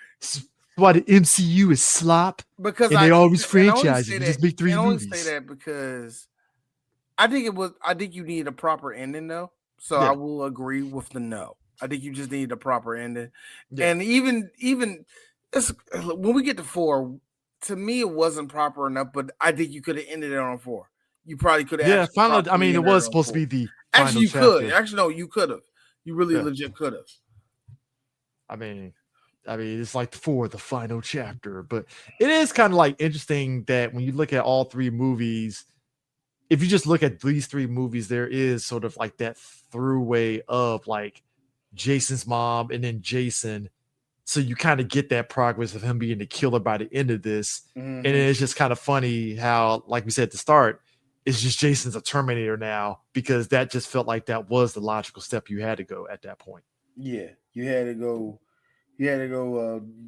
Why the MCU is slop Because they always franchise it. Just make 3 movies. I say that because I think you need a proper ending though. So I will agree with the no. I think you just need a proper ending. Yeah. And even when we get to 4, to me it wasn't proper enough, but I think you could have ended it on 4. You probably could have. Yeah, final. I mean, it was supposed to be the actually you chapter. could. Actually, no, you could have. You really legit could have. I mean, it's like the final chapter, but it is kind of like interesting that when you look at all 3 movies, if you just look at these 3 movies, there is sort of like that throughway of like Jason's mom and then Jason. So you kind of get that progress of him being the killer by the end of this. Mm-hmm. And it's just kind of funny how, like we said at the start, it's just Jason's a Terminator now, because that just felt like that was the logical step you had to go at that point. Yeah, you had to go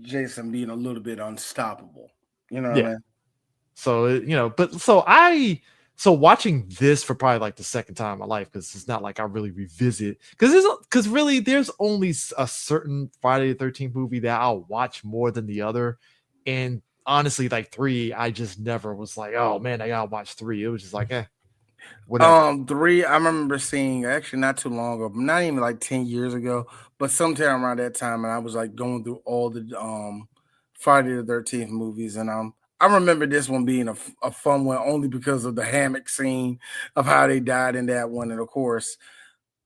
Jason being a little bit unstoppable. You know what I mean? So, so watching this for probably like the second time in my life, because it's not like I really revisit, because really there's only a certain Friday the 13th movie that I'll watch more than the other. And honestly, like 3, I just never was like, oh man, I gotta watch 3. It was just like, whatever. 3, I remember seeing actually not too long ago, not even like 10 years ago, but sometime around that time, and I was like going through all the Friday the 13th movies, and I remember this one being a fun one only because of the hammock scene of how they died in that one. And of course,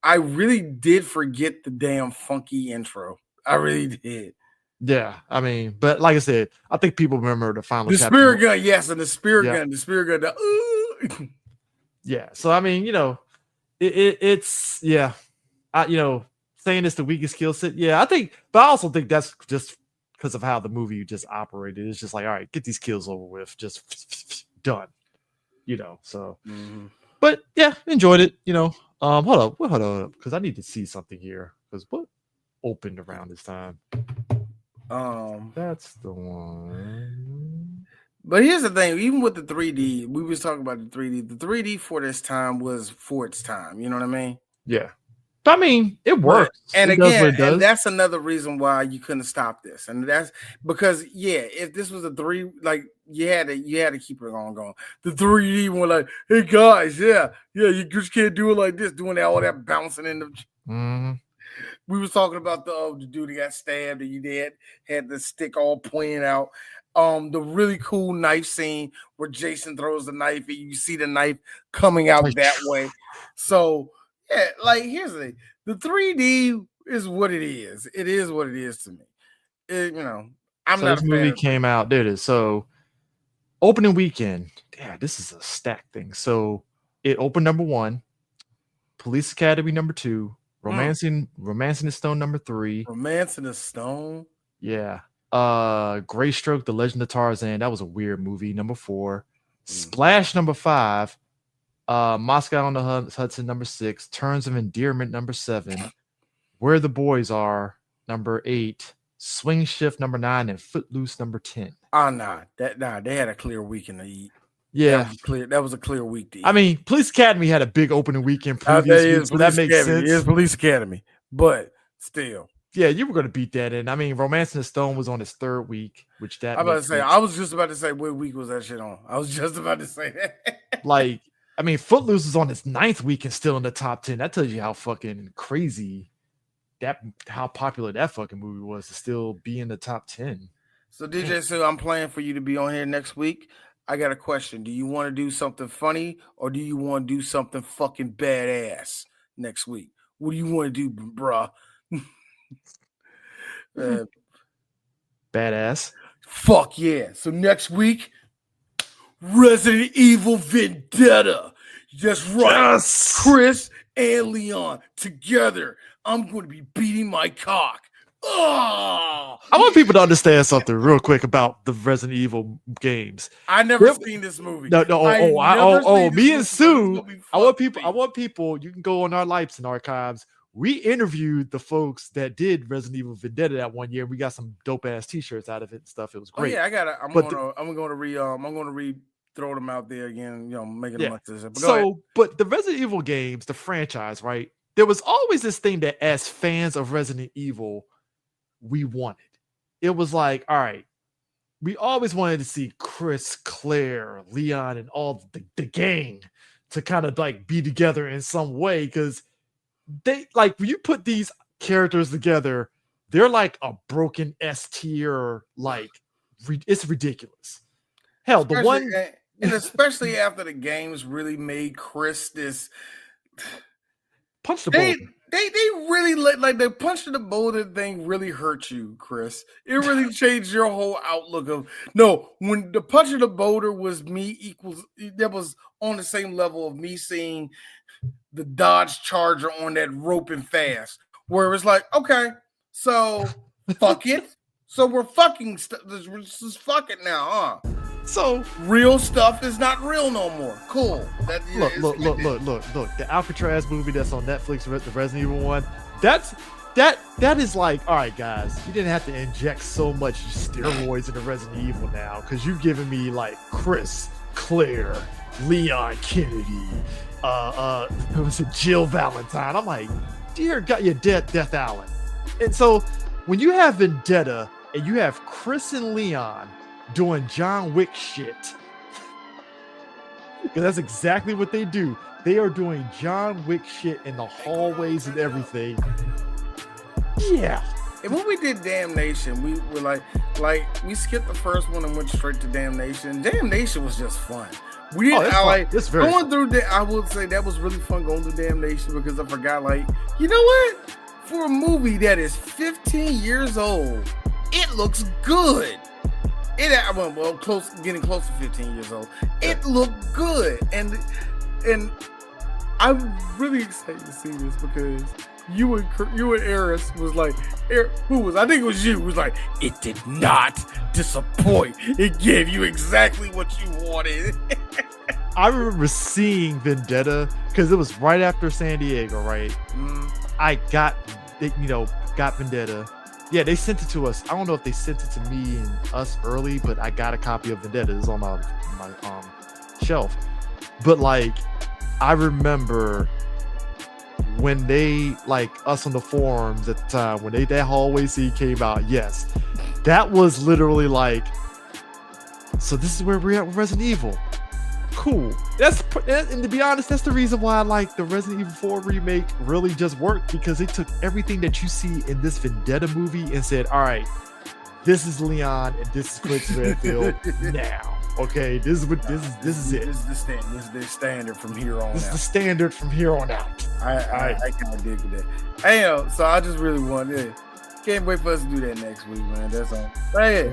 I really did forget the damn funky intro. I really did. Yeah, I mean, but like I said, I think people remember the final chapter. Spirit gun, yes, and the spirit gun. Yeah, so I mean, it's saying it's the weakest skill set. Yeah, I think, but I also think that's just because of how the movie just operated. It's just like, all right, get these kills over with, just done. So. Mm-hmm. But yeah, enjoyed it. Hold up, because I need to see something here. Because what opened around this time? That's the one. But here's the thing: even with the 3D, we was talking about the 3D. The 3D for this time was for its time. You know what I mean? Yeah. I mean, it works. And again, and that's another reason why you couldn't stop this. And that's because, if this was a 3, like you had to keep it on going. The 3D one, like, hey guys, you just can't do it like this, doing all that bouncing in the. Mm-hmm. We was talking about the dude that got stabbed, and you had the stick all pointing out. The really cool knife scene where Jason throws the knife, and you see the knife coming out that way. So. Yeah, like here's the thing. The 3D is what it is. It is what it is to me. I'm not. This movie came out. There it is. So opening weekend. Yeah, this is a stacked thing. So it opened number 1, Police Academy number 2, Romancing the Stone number 3. Romancing the Stone. Yeah. Gray Stroke, The Legend of Tarzan. That was a weird movie. Number 4. Splash number 5. Moscow on the Hudson number 6, Terms of Endearment number 7, Where the Boys Are number 8, Swing Shift number 9, and Footloose number 10. They had a clear weekend to eat. Yeah. That was a clear week to eat. I mean, Police Academy had a big opening weekend previous week, so that makes sense. It is Police Academy, but still. Yeah, you were going to beat that in. I mean, Romancing the Stone was on its third week, which that I was just about to say, what week was that shit on? I was just about to say that. Like, I mean, Footloose is on its 9th week and still in the top 10. That tells you how fucking crazy how popular that fucking movie was to still be in the top 10. So DJ Sue, I'm planning for you to be on here next week. I got a question. Do you want to do something funny or do you want to do something fucking badass next week? What do you want to do, bruh? Badass. Fuck yeah. So next week, Resident Evil Vendetta. That's right. Yes. Chris and Leon together. I'm going to be beating my cock. Oh, I want people to understand something real quick about the Resident Evil games. I never seen this movie. Me and Sue. I want people. You can go on our Leipzig archives. We interviewed the folks that did Resident Evil Vendetta that one year. We got some dope ass T-shirts out of it and stuff. It was great. Oh, yeah, I'm going to throw them out there again. You know, making them like this. But the Resident Evil games, the franchise, right? There was always this thing that, as fans of Resident Evil, we wanted. It was like, all right, we always wanted to see Chris, Claire, Leon, and all the gang to kind of like be together in some way, because they like when you put these characters together, they're like a broken S tier. Like it's ridiculous. Hell, especially after the games really made Chris this punch the boulder. They really like the punch to the boulder thing really hurt you, Chris. It really changed your whole outlook of when the punch of the boulder was that was on the same level of me seeing the Dodge Charger on that rope and fast, where it was like, okay, so fuck it. So we're fucking just fuck it now, huh? So real stuff is not real no more. Cool. Look. The Alcatraz movie that's on Netflix, the Resident Evil one, that is like, all right, guys, you didn't have to inject so much steroids into Resident Evil now, because you've given me like Chris, Claire, Leon Kennedy, was it Jill Valentine? I'm like, dear God, you're Death Allen. And so when you have Vendetta and you have Chris and Leon doing John Wick shit, because that's exactly what they do. They are doing John Wick shit in the hallways and everything. Yeah. And when we did Damnation, we were like we skipped the first one and went straight to Damnation. Damnation was just fun. We didn't going through that. I would say that was really fun going through Damnation, because I forgot, like, you know what? For a movie that is 15 years old, it looks good. Getting close to 15 years old. It looked good, and I'm really excited to see this, because you and Eris was like, I think it was you, was like, it did not disappoint. It gave you exactly what you wanted. I remember seeing Vendetta because it was right after San Diego, right? I got Vendetta. Yeah, they sent it to us. I don't know if they sent it to me and us early, but I got a copy of Vendetta. It's on my shelf. But like, I remember when they, like, us on the forums at the time, when that hallway scene came out, yes, that was literally like, so this is where we're at with Resident Evil. Cool. And to be honest, that's the reason why I like the Resident Evil 4 remake really just worked, because they took everything that you see in this Vendetta movie and said, all right, this is Leon and this is Chris Redfield now. Okay, this is it. This is the standard from here on out. This is the standard from here on out. I kind of dig that. Hey, so I just really can't wait for us to do that next week, man. That's all. Hey,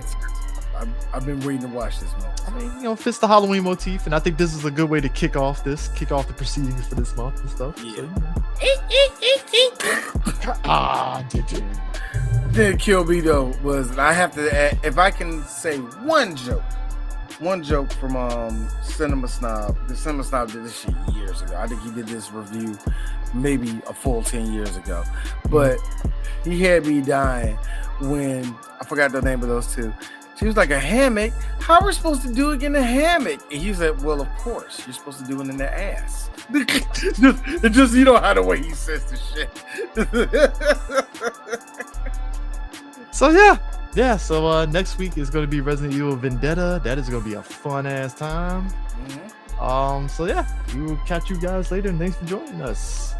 I've been waiting to watch this movie. I mean, fits the Halloween motif, and I think this is a good way to kick off the proceedings for this month and stuff. Yeah. So, Then Kill Me though was, I have to add, if I can say one joke from Cinema Snob. The Cinema Snob did this shit years ago. I think he did this review maybe a full 10 years ago, but he had me dying when I forgot the name of those two. She was like, a hammock? How are we supposed to do it in a hammock? And he said, well, of course, you're supposed to do it in the ass. just you know how the way he says the shit. So yeah. So next week is going to be Resident Evil Vendetta. That is going to be a fun ass time. Mm-hmm. So yeah, we will catch you guys later, and thanks for joining us.